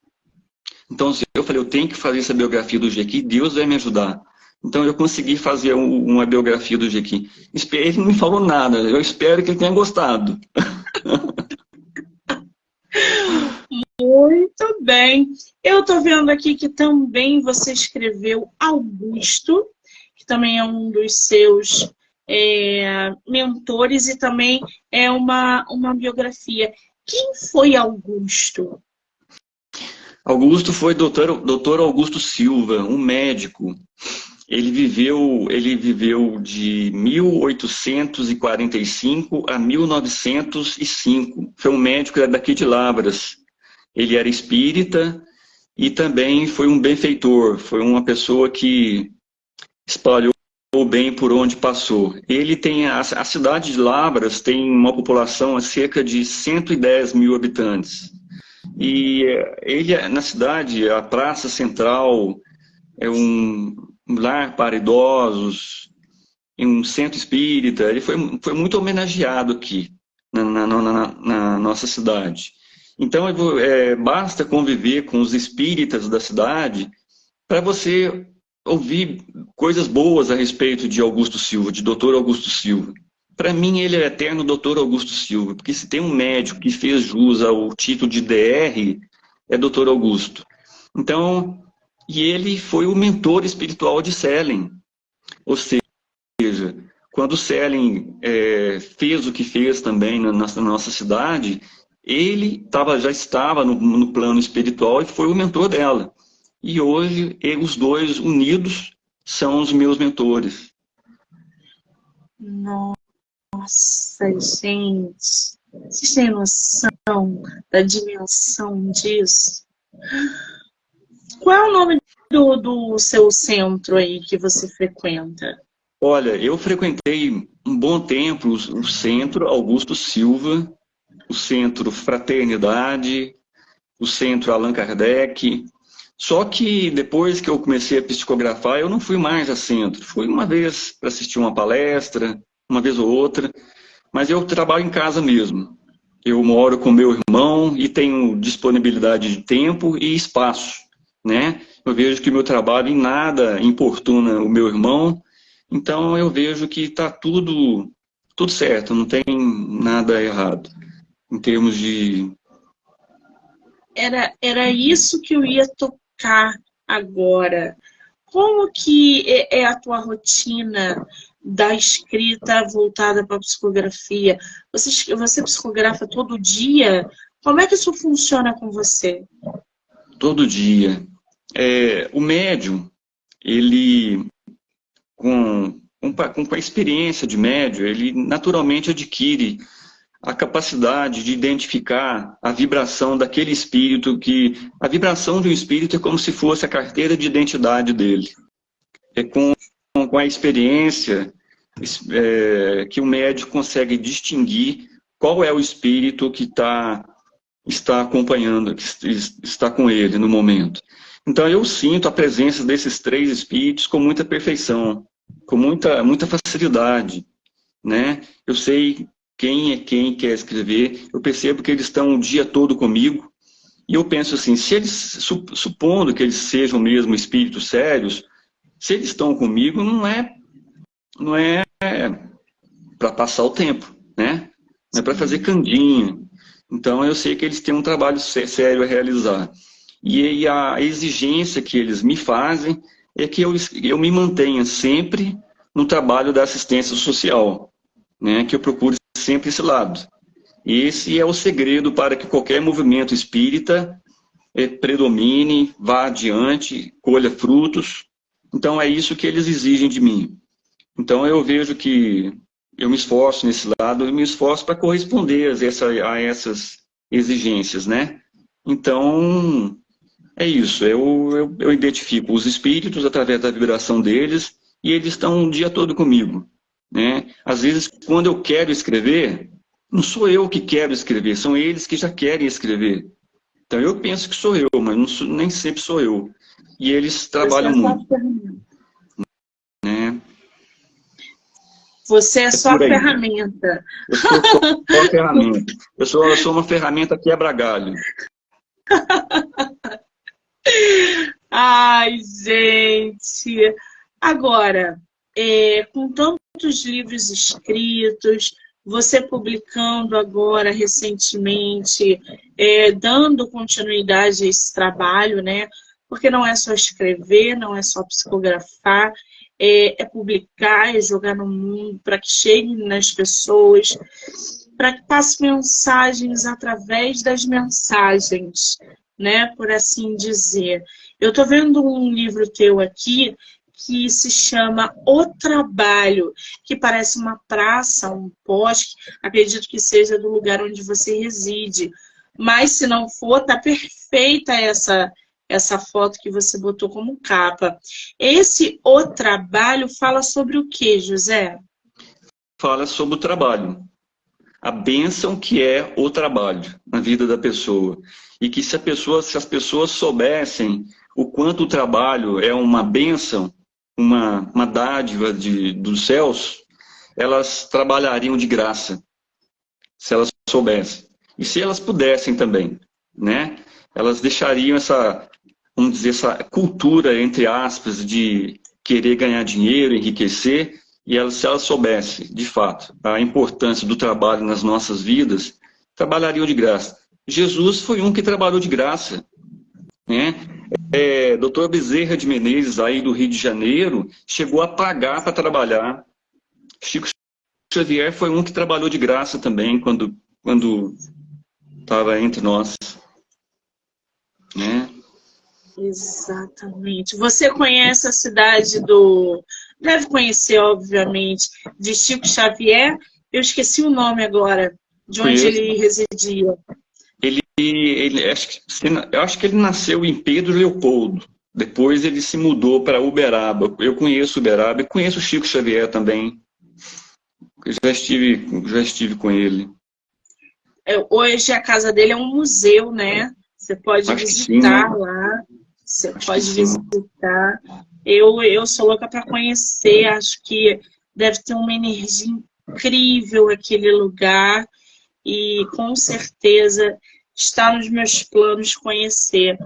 Então eu falei, eu tenho que fazer essa biografia do Jekyll, Deus vai me ajudar. Então eu consegui fazer uma biografia do Jekyll. Ele não me falou nada, eu espero que ele tenha gostado. Muito bem. Eu estou vendo aqui que também você escreveu Augusto, que também é um dos seus mentores e também é uma biografia. Quem foi Augusto? Augusto foi doutor Augusto Silva, um médico. Ele viveu de 1845 a 1905. Foi um médico daqui de Lavras. Ele era espírita e também foi um benfeitor. Foi uma pessoa que espalhou o bem por onde passou. Ele tem a cidade de Lavras tem uma população a cerca de 110 mil habitantes. E ele na cidade, a Praça Central é um lar para idosos, em um centro espírita. Ele foi muito homenageado aqui na nossa cidade. Então, basta conviver com os espíritas da cidade para você ouvir coisas boas a respeito de Augusto Silva, de Dr. Augusto Silva. Para mim, ele é o eterno Dr. Augusto Silva, porque se tem um médico que fez jus ao título de DR, é Dr. Augusto. Então, e ele foi o mentor espiritual de Selen. Ou seja, quando Selen fez o que fez também na nossa cidade, ele já estava no plano espiritual e foi o mentor dela. E hoje, os dois unidos são os meus mentores. Nossa, gente, vocês têm noção da dimensão disso? Qual é o nome do seu centro aí que você frequenta? Olha, eu frequentei um bom tempo o Centro Augusto Silva, o Centro Fraternidade, o Centro Allan Kardec. Só que depois que eu comecei a psicografar, eu não fui mais a centro. Fui uma vez para assistir uma palestra, uma vez ou outra, mas eu trabalho em casa mesmo. Eu moro com meu irmão e tenho disponibilidade de tempo e espaço, né? Eu vejo que o meu trabalho em nada importuna o meu irmão, então eu vejo que está tudo certo, não tem nada errado em termos de... Era isso que eu ia tocar agora. Como que é a tua rotina da escrita voltada para a psicografia? Você psicografa todo dia? Como é que isso funciona com você? Todo dia. O médium, ele, com a experiência de médium, ele naturalmente adquire a capacidade de identificar a vibração daquele espírito, que a vibração de um espírito é como se fosse a carteira de identidade dele. É com a experiência que o médium consegue distinguir qual é o espírito que está acompanhando, que está com ele no momento. Então eu sinto a presença desses três espíritos com muita perfeição, com muita facilidade, né? Eu sei quem é quem quer escrever, eu percebo que eles estão o dia todo comigo, e eu penso assim, se eles, supondo que eles sejam mesmo espíritos sérios, se eles estão comigo, não é para passar o tempo, né? Não é para fazer candinha. Então eu sei que eles têm um trabalho sério a realizar. E a exigência que eles me fazem é que eu me mantenha sempre no trabalho da assistência social, né? Que eu procure sempre esse lado. Esse é o segredo para que qualquer movimento espírita predomine, vá adiante, colha frutos. Então é isso que eles exigem de mim. Então eu vejo que eu me esforço nesse lado, eu me esforço para corresponder a essas exigências, né? Então é isso, eu identifico os espíritos através da vibração deles e eles estão o dia todo comigo, né? Às vezes, quando eu quero escrever, não sou eu que quero escrever, são eles que já querem escrever. Então eu penso que sou eu, mas nem sempre sou eu. E eles trabalham muito, né? Você é só a ferramenta. Eu sou só uma ferramenta. Eu sou uma ferramenta quebra-galho. Ai, gente! Agora, com tantos livros escritos, você publicando agora recentemente, dando continuidade a esse trabalho, né? Porque não é só escrever, não é só psicografar, é publicar, é jogar no mundo para que chegue nas pessoas, para que passe mensagens através das mensagens, né? Por assim dizer. Eu estou vendo um livro teu aqui que se chama O Trabalho, que parece uma praça, um bosque, acredito que seja do lugar onde você reside. Mas se não for, tá perfeita essa foto que você botou como capa. Esse O Trabalho fala sobre o que, José? Fala sobre o trabalho. A bênção que é o trabalho na vida da pessoa. E que se as pessoas soubessem o quanto o trabalho é uma bênção, uma dádiva dos céus, elas trabalhariam de graça, se elas soubessem. E se elas pudessem também, né? Elas deixariam essa, vamos dizer, essa cultura, entre aspas, de querer ganhar dinheiro, enriquecer, e elas, se elas soubessem, de fato, a importância do trabalho nas nossas vidas, trabalhariam de graça. Jesus foi um que trabalhou de graça, né? Dr. Bezerra de Menezes, aí do Rio de Janeiro, chegou a pagar para trabalhar. Chico Xavier foi um que trabalhou de graça também, quando estava entre nós, né? Exatamente. Você conhece a cidade do... Deve conhecer, obviamente, de Chico Xavier. Eu esqueci o nome agora, de onde Conheço. ele residia. Eu acho que ele nasceu em Pedro Leopoldo. Depois ele se mudou para Uberaba. Eu conheço Uberaba e conheço o Chico Xavier também. Eu já estive com ele. Hoje a casa dele é um museu, né? Você pode Acho que sim, visitar né? lá. Você Acho que pode sim. visitar. Eu sou louca para conhecer. Acho que deve ter uma energia incrível aquele lugar. E com certeza está nos meus planos conhecer.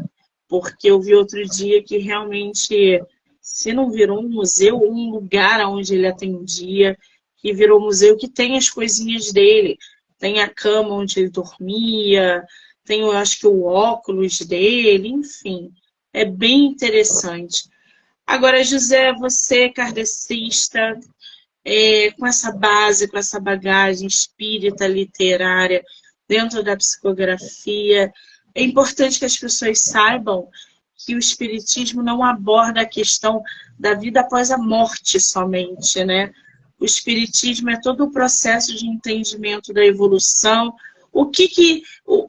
Porque eu vi outro dia que realmente, se não virou um museu, um lugar onde ele atendia, que virou museu, que tem as coisinhas dele. Tem a cama onde ele dormia, tem, eu acho que o óculos dele, enfim. É bem interessante. Agora, José, você, kardecista, com essa base, com essa bagagem espírita, literária, dentro da psicografia, é importante que as pessoas saibam que o espiritismo não aborda a questão da vida após a morte somente, né? O espiritismo é todo o processo de entendimento da evolução.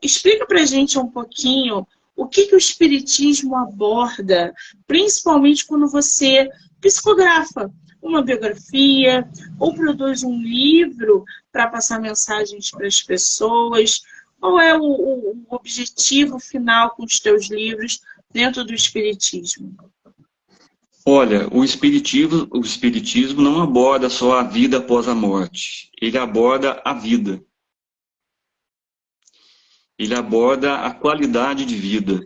Explica pra gente um pouquinho o que o espiritismo aborda, principalmente quando você psicografa uma biografia ou produz um livro para passar mensagens para as pessoas. Qual é o objetivo final com os teus livros dentro do espiritismo? Olha, o espiritismo não aborda só a vida após a morte. Ele aborda a vida. Ele aborda a qualidade de vida.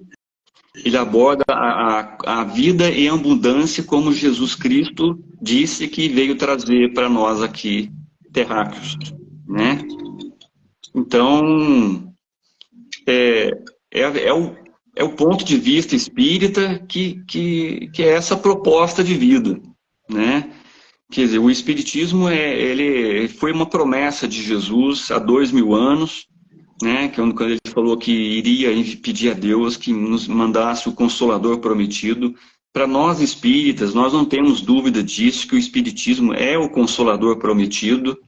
Ele aborda a vida em abundância, como Jesus Cristo disse que veio trazer para nós aqui, terráqueos, né? Então, é o ponto de vista espírita que é essa proposta de vida, né? Quer dizer, o espiritismo ele foi uma promessa de Jesus há 2000 anos, né? Quando ele falou que iria pedir a Deus que nos mandasse o Consolador prometido. Para nós espíritas, nós não temos dúvida disso, que o espiritismo é o Consolador prometido.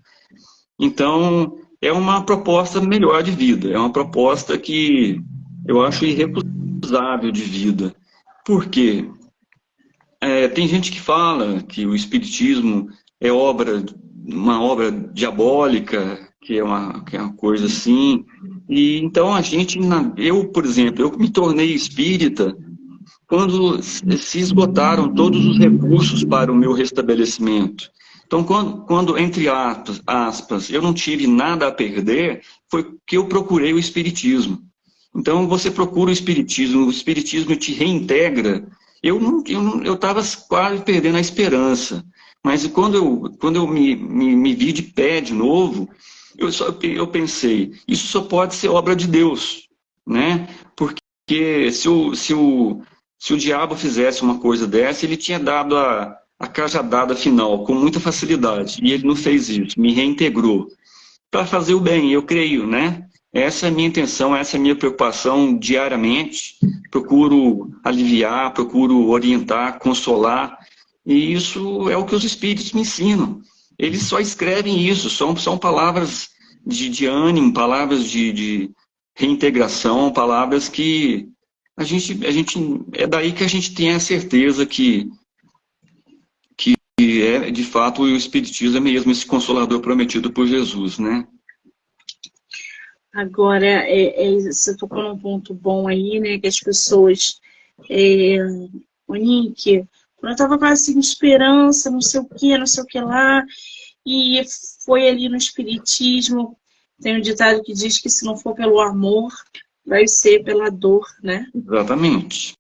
Então, é uma proposta melhor de vida, é uma proposta que eu acho irrecusável de vida. Por quê? Tem gente que fala que o espiritismo é uma obra diabólica, que é uma coisa assim. E então eu, por exemplo, eu me tornei espírita quando se esgotaram todos os recursos para o meu restabelecimento. Então, quando entre aspas, eu não tive nada a perder, foi que eu procurei o espiritismo. Então, você procura o espiritismo te reintegra. Eu estava quase perdendo a esperança. Mas quando eu me vi de pé de novo, Eu pensei, isso só pode ser obra de Deus, né? Porque se o diabo fizesse uma coisa dessa, ele tinha dado a cajadada final com muita facilidade. E ele não fez isso, me reintegrou. Para fazer o bem, eu creio, né? Essa é a minha intenção, essa é a minha preocupação diariamente. Procuro aliviar, procuro orientar, consolar. E isso é o que os espíritos me ensinam. Eles só escrevem isso, são palavras de ânimo, palavras de reintegração, palavras que é daí que a gente tem a certeza que é, de fato, o Espiritismo é mesmo esse consolador prometido por Jesus, né? Agora, você tocou num ponto bom aí, né? Que as pessoas, o Nick, quando eu tava quase sem esperança, não sei o que lá, e foi ali no Espiritismo, tem um ditado que diz que se não for pelo amor, vai ser pela dor, né? Exatamente.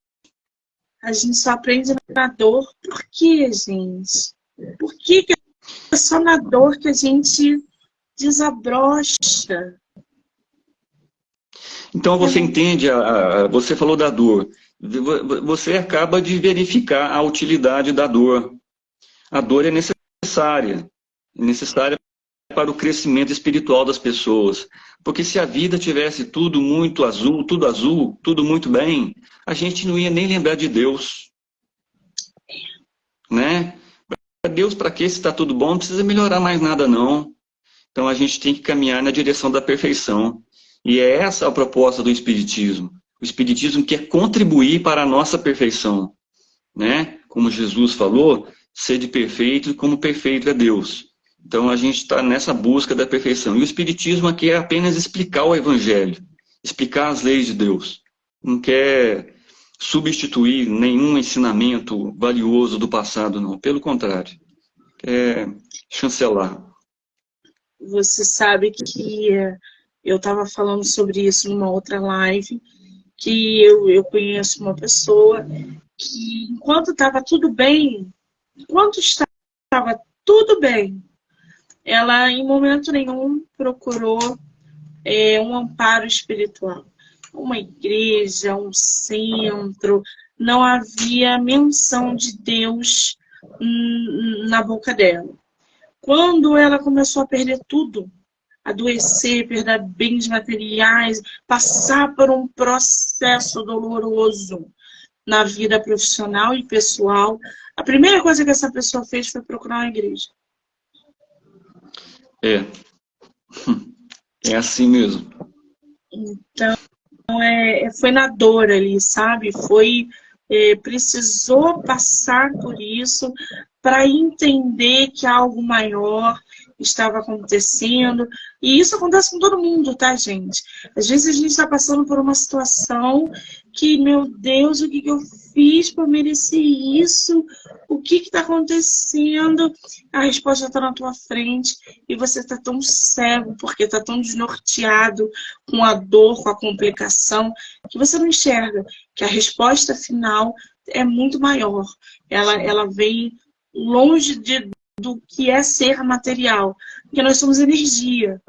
A gente só aprende na dor. Por quê, gente? Por que é só na dor que a gente desabrocha? Então você entende, você falou da dor, você acaba de verificar a utilidade da dor. A dor é necessária para o crescimento espiritual das pessoas. Porque se a vida tivesse tudo muito azul, tudo muito bem, a gente não ia nem lembrar de Deus. Né? Deus, para que se está tudo bom, não precisa melhorar mais nada, não. Então a gente tem que caminhar na direção da perfeição. E é essa a proposta do Espiritismo. O Espiritismo quer contribuir para a nossa perfeição. Né? Como Jesus falou, sede perfeito como perfeito é Deus. Então a gente está nessa busca da perfeição. E o Espiritismo aqui é apenas explicar o Evangelho, explicar as leis de Deus. Não quer substituir nenhum ensinamento valioso do passado, não. Pelo contrário, quer chancelar. Você sabe que eu estava falando sobre isso numa outra live, que eu conheço uma pessoa que, enquanto estava tudo bem, ela em momento nenhum procurou um amparo espiritual. Uma igreja, um centro, não havia menção de Deus na boca dela. Quando ela começou a perder tudo, adoecer, perder bens materiais, passar por um processo doloroso na vida profissional e pessoal, a primeira coisa que essa pessoa fez foi procurar uma igreja. É assim mesmo. Então, foi na dor ali, sabe? Precisou passar por isso para entender que algo maior estava acontecendo. E isso acontece com todo mundo, tá, gente? Às vezes a gente está passando por uma situação que, meu Deus, o que eu fiz para merecer isso? O que está acontecendo? A resposta está na tua frente e você está tão cego, porque está tão desnorteado com a dor, com a complicação, que você não enxerga que a resposta final é muito maior. Ela vem longe do que é ser material. Porque nós somos energia.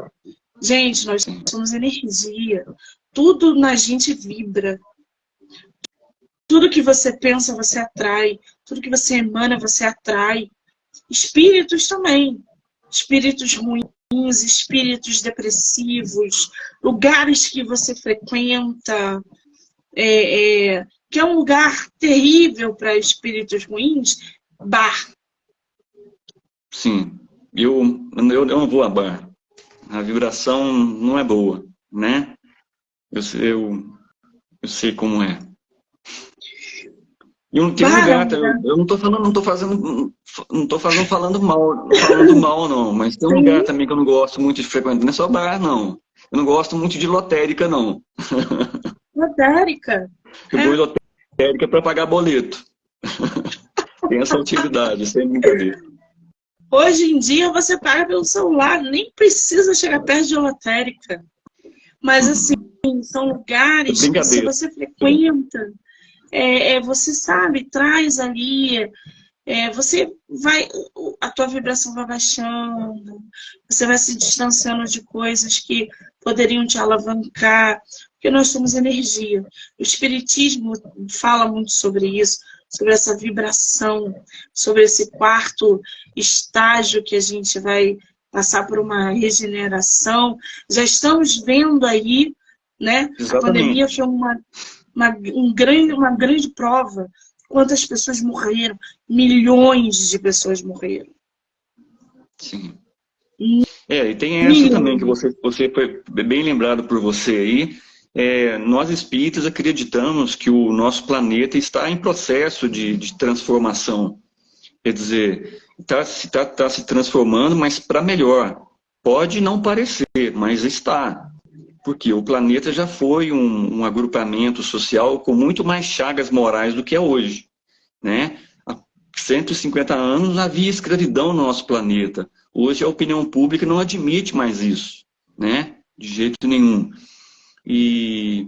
Gente, nós somos energia. Tudo na gente vibra. Tudo que você pensa, você atrai. Tudo que você emana, você atrai. Espíritos também. Espíritos ruins, espíritos depressivos, lugares que você frequenta, que é um lugar terrível para espíritos ruins, bar. Sim, eu não vou a bar. A vibração não é boa, né? Eu sei como é. E tem um lugar, eu não tô falando mal, não, mas tem um lugar também que eu não gosto muito de frequentar, não é só bar, não. Eu não gosto muito de lotérica, não. Lotérica? Eu vou em lotérica para pagar boleto. Tem essa utilidade, sem brincadeira. Hoje em dia você paga pelo celular, nem precisa chegar perto de lotérica. Mas assim, são lugares que se você frequenta, você sabe, traz ali a tua vibração vai baixando, você vai se distanciando de coisas que poderiam te alavancar, porque nós somos energia. O Espiritismo fala muito sobre isso, sobre essa vibração, sobre esse quarto estágio que a gente vai passar por uma regeneração. Já estamos vendo aí, né? A pandemia Exatamente. foi uma grande prova. Quantas pessoas morreram? Milhões de pessoas morreram. Sim. E tem essa também que Milhões. você foi bem lembrado por você aí. Nós espíritas acreditamos que o nosso planeta está em processo de transformação. Quer dizer, está se transformando, mas para melhor. Pode não parecer, mas está. Porque o planeta já foi um agrupamento social com muito mais chagas morais do que é hoje, né? Há 150 anos havia escravidão no nosso planeta. Hoje a opinião pública não admite mais isso, né? De jeito nenhum. E,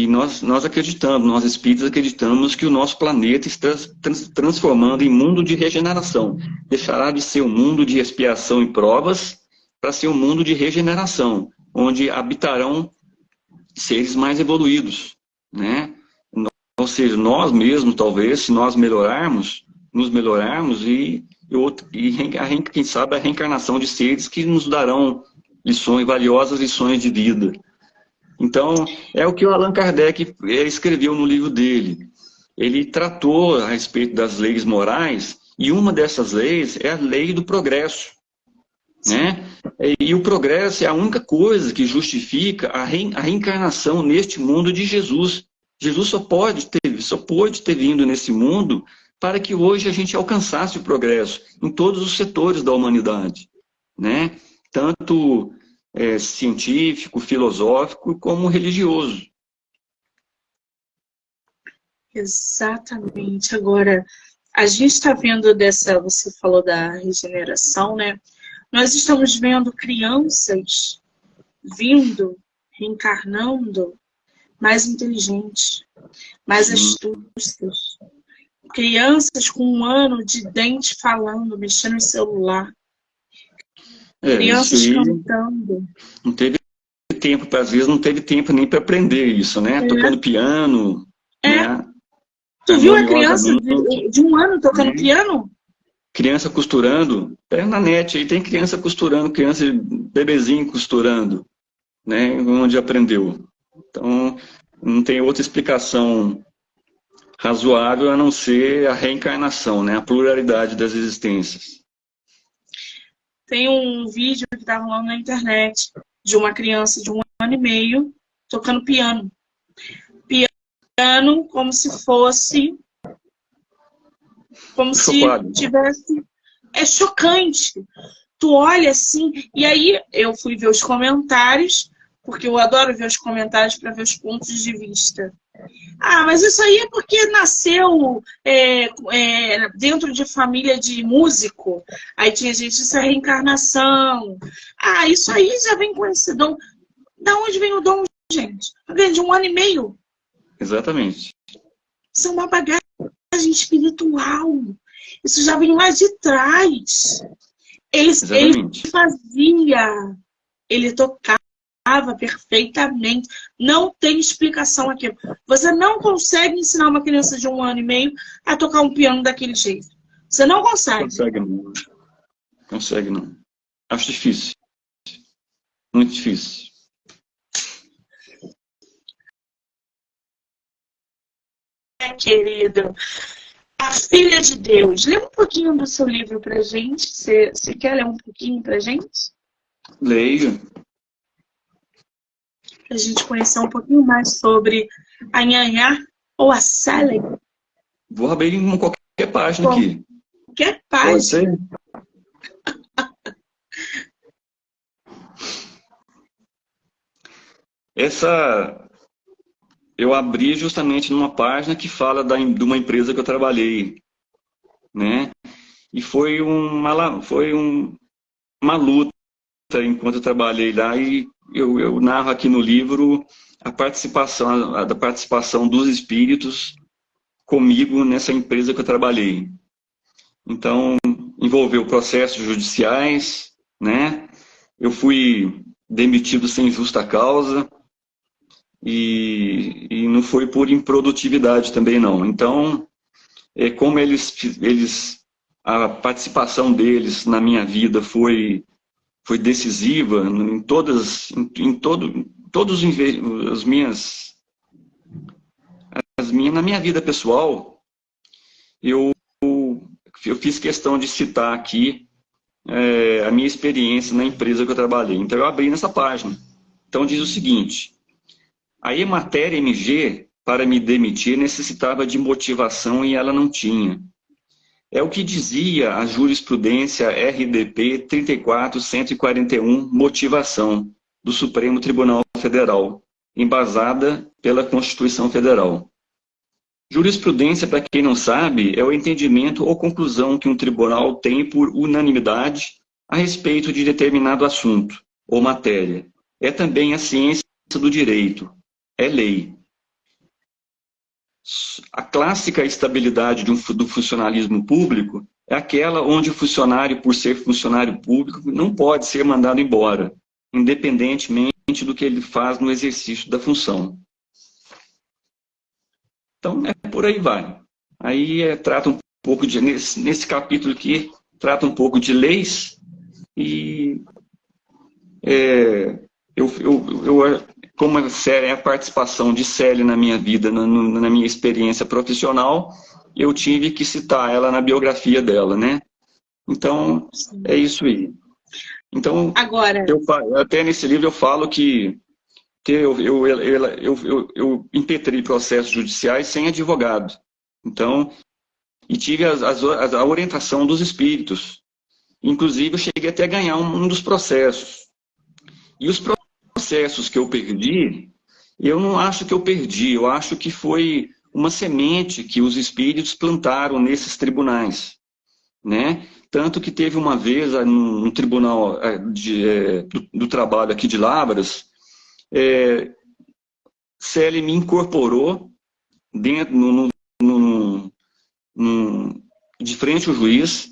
nós acreditamos, nós espíritas acreditamos que o nosso planeta está transformando em mundo de regeneração. Deixará de ser um mundo de expiação e provas para ser um mundo de regeneração, onde habitarão seres mais evoluídos, né? Ou seja, nós mesmos, talvez, se nós melhorarmos, nos melhorarmos quem sabe, a reencarnação de seres que nos darão lições, valiosas lições de vida. Então, é o que o Allan Kardec escreveu no livro dele. Ele tratou a respeito das leis morais, e uma dessas leis é a lei do progresso, né? E o progresso é a única coisa que justifica a reencarnação neste mundo de Jesus. Jesus só pôde ter vindo nesse mundo para que hoje a gente alcançasse o progresso em todos os setores da humanidade, né? Tanto científico, filosófico, como religioso. Exatamente. Agora, a gente está vendo você falou da regeneração, né? Nós estamos vendo crianças vindo, reencarnando, mais inteligentes, mais Sim. astutas. Crianças com 1 ano de dente falando, mexendo no celular. Isso Crianças aí cantando. não teve tempo, às vezes não teve tempo nem para aprender isso, né? Tocando piano, É. né? Tu viu a criança Harmoniosamente, de 1 ano tocando né? piano? Criança costurando, pega na net aí, tem criança costurando, criança bebezinho costurando, né? Onde aprendeu. Então, não tem outra explicação razoável a não ser a reencarnação, né? A pluralidade das existências. Tem um vídeo que tá rolando na internet de uma criança de 1 ano e meio tocando piano. Piano como se fosse... Como se Chocado. tivesse... É chocante. Tu olha assim... E aí eu fui ver os comentários, porque eu adoro ver os comentários para ver os pontos de vista. Ah, mas isso aí é porque nasceu dentro de família de músico. Aí tinha gente, isso é reencarnação. Ah, isso aí já vem com esse dom. Da onde vem o dom, gente? Vem de 1 ano e meio. Exatamente. Isso é uma bagagem espiritual. Isso já vem lá de trás. Ele Exatamente. fazia, ele tocava perfeitamente. Não tem explicação aqui. Você não consegue ensinar uma criança de 1 ano e meio a tocar um piano daquele jeito. Você não consegue. Consegue não. Consegue não. Acho difícil. Muito difícil. Querido. A Filha de Deus. Lê um pouquinho do seu livro pra gente. Você quer ler um pouquinho pra gente? Leio. Pra gente conhecer um pouquinho mais sobre a Nhanhá ou a Sally. Vou abrir em qualquer página aqui. Qualquer Pode página. ser? Eu abri justamente numa página que fala de uma empresa que eu trabalhei, né? E foi uma luta enquanto eu trabalhei lá, e eu narro aqui no livro da participação dos espíritos comigo nessa empresa que eu trabalhei. Então, envolveu processos judiciais, né? Eu fui demitido sem justa causa e não foi por improdutividade também, não. Então, como a participação deles na minha vida foi decisiva em todos na minha vida pessoal, eu, eu fiz questão de citar aqui a minha experiência na empresa que eu trabalhei. Então, eu abri nessa página. Então, diz o seguinte: a Emater MG, para me demitir, necessitava de motivação e ela não tinha. É o que dizia a jurisprudência RDP 34141, motivação, do Supremo Tribunal Federal, embasada pela Constituição Federal. Jurisprudência, para quem não sabe, é o entendimento ou conclusão que um tribunal tem por unanimidade a respeito de determinado assunto ou matéria. É também a ciência do direito, é lei. A clássica estabilidade do funcionalismo público é aquela onde o funcionário, por ser funcionário público, não pode ser mandado embora, independentemente do que ele faz no exercício da função. Então, por aí vai. Aí trata um pouco de, nesse capítulo aqui, trata um pouco de leis e como a participação de Célia na minha vida, na minha experiência profissional, eu tive que citar ela na biografia dela, né? Então, é isso aí. Então, Agora, até nesse livro eu falo que eu impetrei processos judiciais sem advogado. Então, e tive a orientação dos espíritos. Inclusive, eu cheguei até a ganhar um dos processos. E os processos que eu perdi, eu não acho que eu perdi, eu acho que foi uma semente que os espíritos plantaram nesses tribunais, né? Tanto que teve uma vez num tribunal do trabalho aqui de Lavras, Célia me incorporou dentro, de frente ao juiz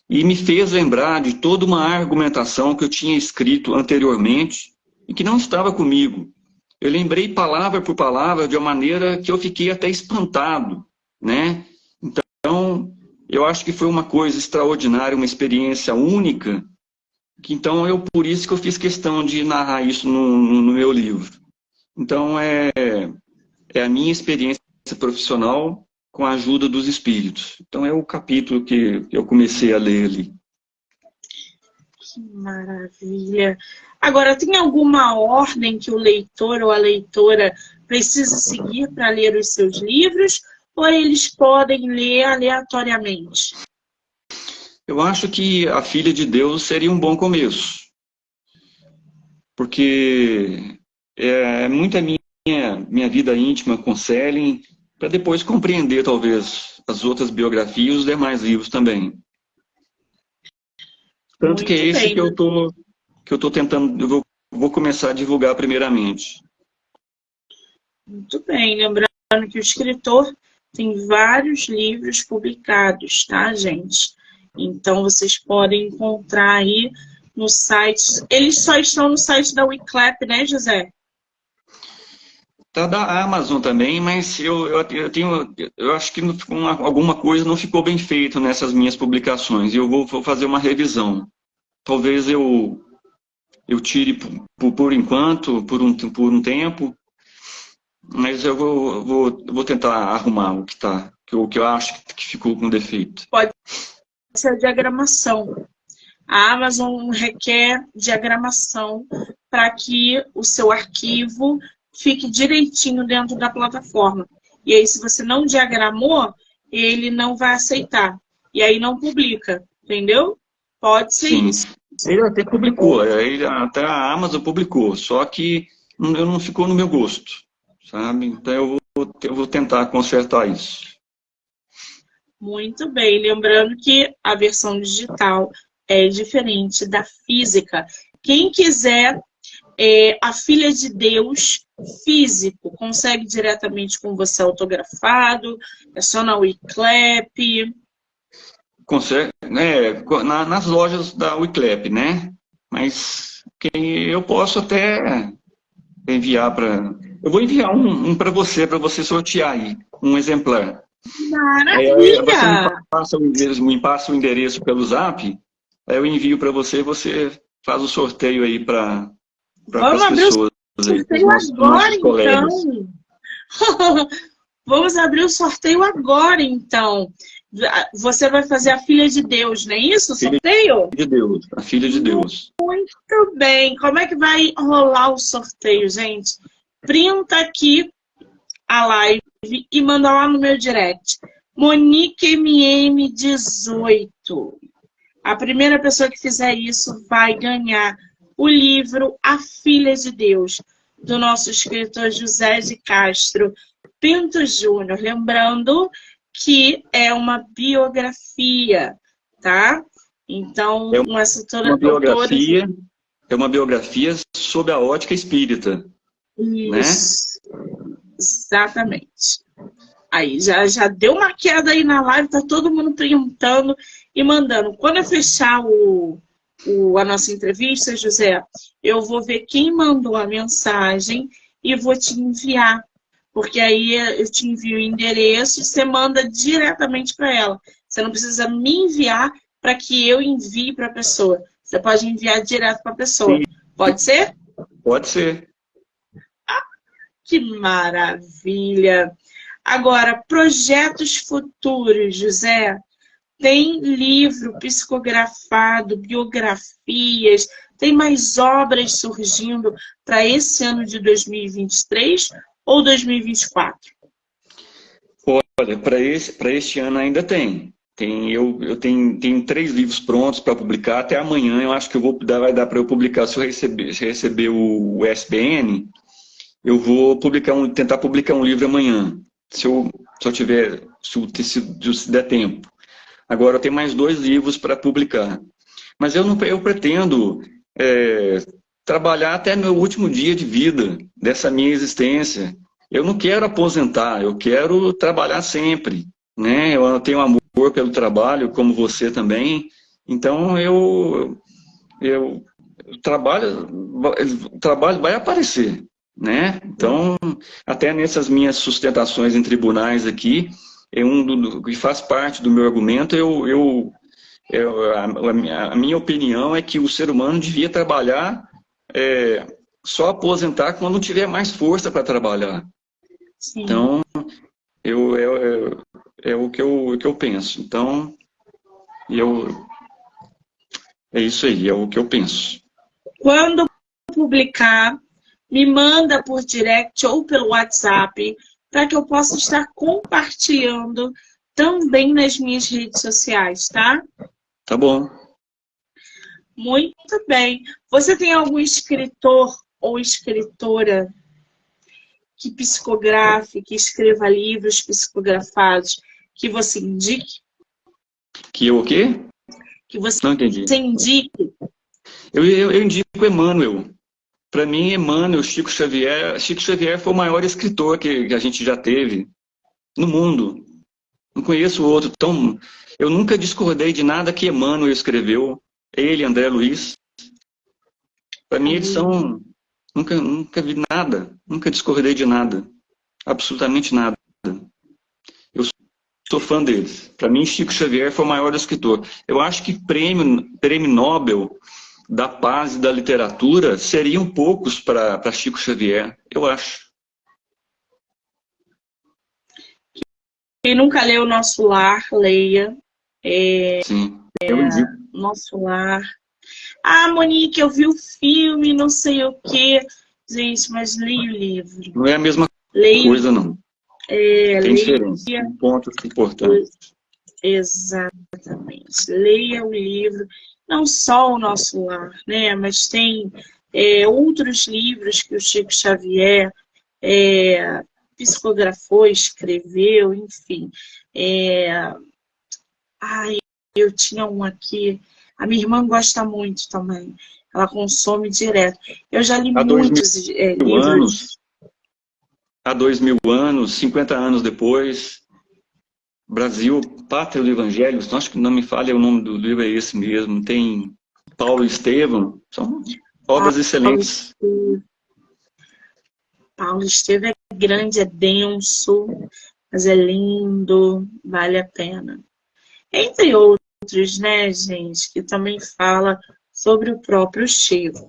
e me fez lembrar de toda uma argumentação que eu tinha escrito anteriormente e que não estava comigo. Eu lembrei palavra por palavra de uma maneira que eu fiquei até espantado, né? Então, eu acho que foi uma coisa extraordinária, uma experiência única, que então por isso que eu fiz questão de narrar isso no meu livro. Então, é a minha experiência profissional com a ajuda dos espíritos. Então, é o capítulo que eu comecei a ler ali. Que maravilha! Agora, tem alguma ordem que o leitor ou a leitora precisa seguir para ler os seus livros? Ou eles podem ler aleatoriamente? Eu acho que A Filha de Deus seria um bom começo. Porque é muita minha vida íntima com Célia, para depois compreender, talvez, as outras biografias e os demais livros também. Tanto que é esse bem, que eu tô tentando, eu vou começar a divulgar primeiramente. Muito bem, lembrando que o escritor tem vários livros publicados, tá, gente? Então, vocês podem encontrar aí no site. Eles só estão no site da Wiclap, né, José? Tá da Amazon também, mas eu acho que alguma coisa não ficou bem feita nessas minhas publicações. E eu vou fazer uma revisão. Talvez eu tire por enquanto, por um tempo, mas eu vou tentar arrumar o que eu acho que ficou com defeito. Pode ser a diagramação. A Amazon requer diagramação para que o seu arquivo fique direitinho dentro da plataforma. E aí, se você não diagramou, ele não vai aceitar. E aí não publica, entendeu? Pode ser isso. Ele até publicou, até a Amazon publicou, só que não ficou no meu gosto, sabe? Então eu vou tentar consertar isso. Muito bem, lembrando que a versão digital é diferente da física. Quem quiser A Filha de Deus físico, consegue diretamente com você autografado, é só na Wiclap. consegue, né, nas lojas da Wiclap, né? Mas eu posso até enviar para... Eu vou enviar um para você sortear aí, um exemplar. Aí você Maravilha! me passa o endereço pelo Zap, aí eu envio para você e você faz o sorteio aí para Vamos as abrir o pessoas aí, para sorteio os agora, nossos colegas. então. Vamos abrir o sorteio agora, então. Você vai fazer a Filha de Deus, não é isso? O Filha sorteio? de Deus, a filha de Deus. Muito bem. Como é que vai rolar o sorteio, gente? Printa aqui a live e manda lá no meu direct. MoniqueMM18. A primeira pessoa que fizer isso vai ganhar o livro A Filha de Deus, do nosso escritor José de Castro Pinto Júnior. Lembrando que é uma biografia, tá? Então, É essa uma autora... biografia, é uma biografia sob a ótica espírita, né? Isso, exatamente. Aí, já deu uma queda aí na live, tá todo mundo printando e mandando. Quando eu fechar a nossa entrevista, José, eu vou ver quem mandou a mensagem e vou te enviar. Porque aí eu te envio o endereço e você manda diretamente para ela. Você não precisa me enviar para que eu envie para a pessoa. Você pode enviar direto para a pessoa. Sim, Pode ser? pode ser. Que maravilha! Agora, projetos futuros, José. Tem livro psicografado, biografias, tem mais obras surgindo para esse ano de 2023 ou 2024? Olha, para este ano ainda tem. Eu tenho 3 livros prontos para publicar. Até amanhã eu acho que vai dar para eu publicar. Se eu receber o SBN, eu vou tentar publicar um livro amanhã. Se der tempo. Agora eu tenho mais 2 livros para publicar. Mas eu pretendo trabalhar até meu último dia de vida, dessa minha existência. Eu não quero aposentar, eu quero trabalhar sempre, né? Eu tenho amor pelo trabalho, como você também. Então eu o trabalho vai aparecer, né? Então, até nessas minhas sustentações em tribunais aqui, que faz parte do meu argumento, a minha opinião é que o ser humano devia trabalhar, só aposentar quando não tiver mais força para trabalhar. Sim. Então, é o que eu penso. Então, é isso aí, é o que eu penso. Quando publicar, me manda por direct ou pelo WhatsApp para que eu possa estar compartilhando também nas minhas redes sociais, tá? Tá bom. Muito bem. Você tem algum escritor ou escritora que psicografe, que escreva livros psicografados, que você indique? Que eu o quê? Que você Não entendi. indique? Eu indico Emmanuel. Para mim, Emmanuel, Chico Xavier foi o maior escritor que a gente já teve no mundo. Não conheço outro tão... Eu nunca discordei de nada que Emmanuel escreveu. Ele, André Luiz. Para mim, eles são... Nunca vi nada. Nunca discordei de nada. Absolutamente nada. Eu sou fã deles. Para mim, Chico Xavier foi o maior escritor. Eu acho que prêmio Nobel da paz e da literatura seriam poucos para Chico Xavier. Eu acho. Quem nunca leu Nosso Lar, leia. Sim, eu indico. Nosso Lar. Ah, Monique, eu vi o filme, não sei o quê. Gente, mas leia o livro. Não é a mesma coisa, não. Tem diferença. Tem pontos importantes. Exatamente. Leia o livro. Não só o Nosso Lar, né? Mas tem outros livros que o Chico Xavier psicografou, escreveu, enfim. Eu tinha um aqui. A minha irmã gosta muito também. Ela consome direto. Eu já li muitos livros. Há 2000 anos, 50 anos depois, Brasil, Pátria do Evangelho, acho que não me falha, o nome do livro é esse mesmo. Tem Paulo e Estevão, são obras Paulo excelentes. Estevam, Paulo Estevam é grande, é denso, mas é lindo, vale a pena. Entre outros, né, gente, que também fala sobre o próprio Chico.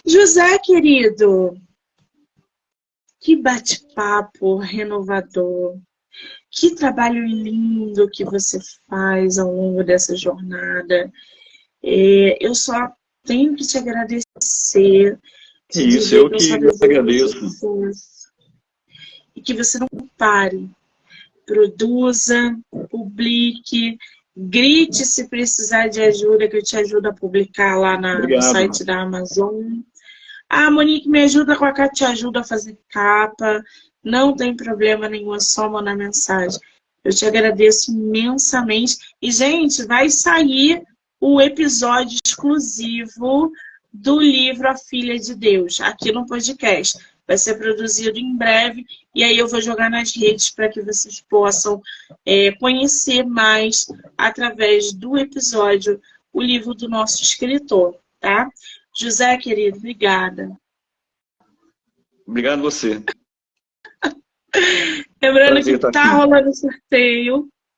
José, querido, que bate-papo renovador, que trabalho lindo que você faz ao longo dessa jornada. Eu só tenho que te agradecer, te Isso, dizer eu que eu só que desejo agradeço. sucesso e que você não pare. Produza, publique, grite se precisar de ajuda, que eu te ajudo a publicar lá no Obrigado. site da Amazon. Ah, Monique, me ajuda com a capa, te ajuda a fazer capa. Não tem problema nenhum, é só mandar mensagem. Eu te agradeço imensamente. E, gente, vai sair o episódio exclusivo do livro A Filha de Deus, aqui no podcast. Vai ser produzido em breve e aí eu vou jogar nas redes para que vocês possam conhecer mais, através do episódio, o livro do nosso escritor, tá? José, querido, obrigada. Obrigado a você. Lembrando Prazer que estar aqui.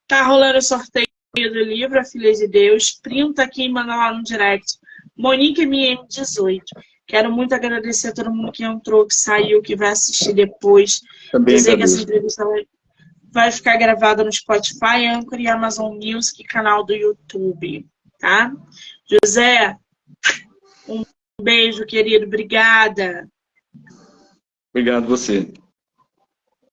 tá rolando o sorteio do livro A Filha de Deus. Printa aqui e manda lá no direct. Monique MM18. Quero muito agradecer a todo mundo que entrou, que saiu, que vai assistir depois. Também Dizer que essa agradeço. entrevista vai ficar gravada no Spotify, Anchor e Amazon Music, canal do YouTube, tá? José, um beijo, querido. Obrigada. Obrigado a você.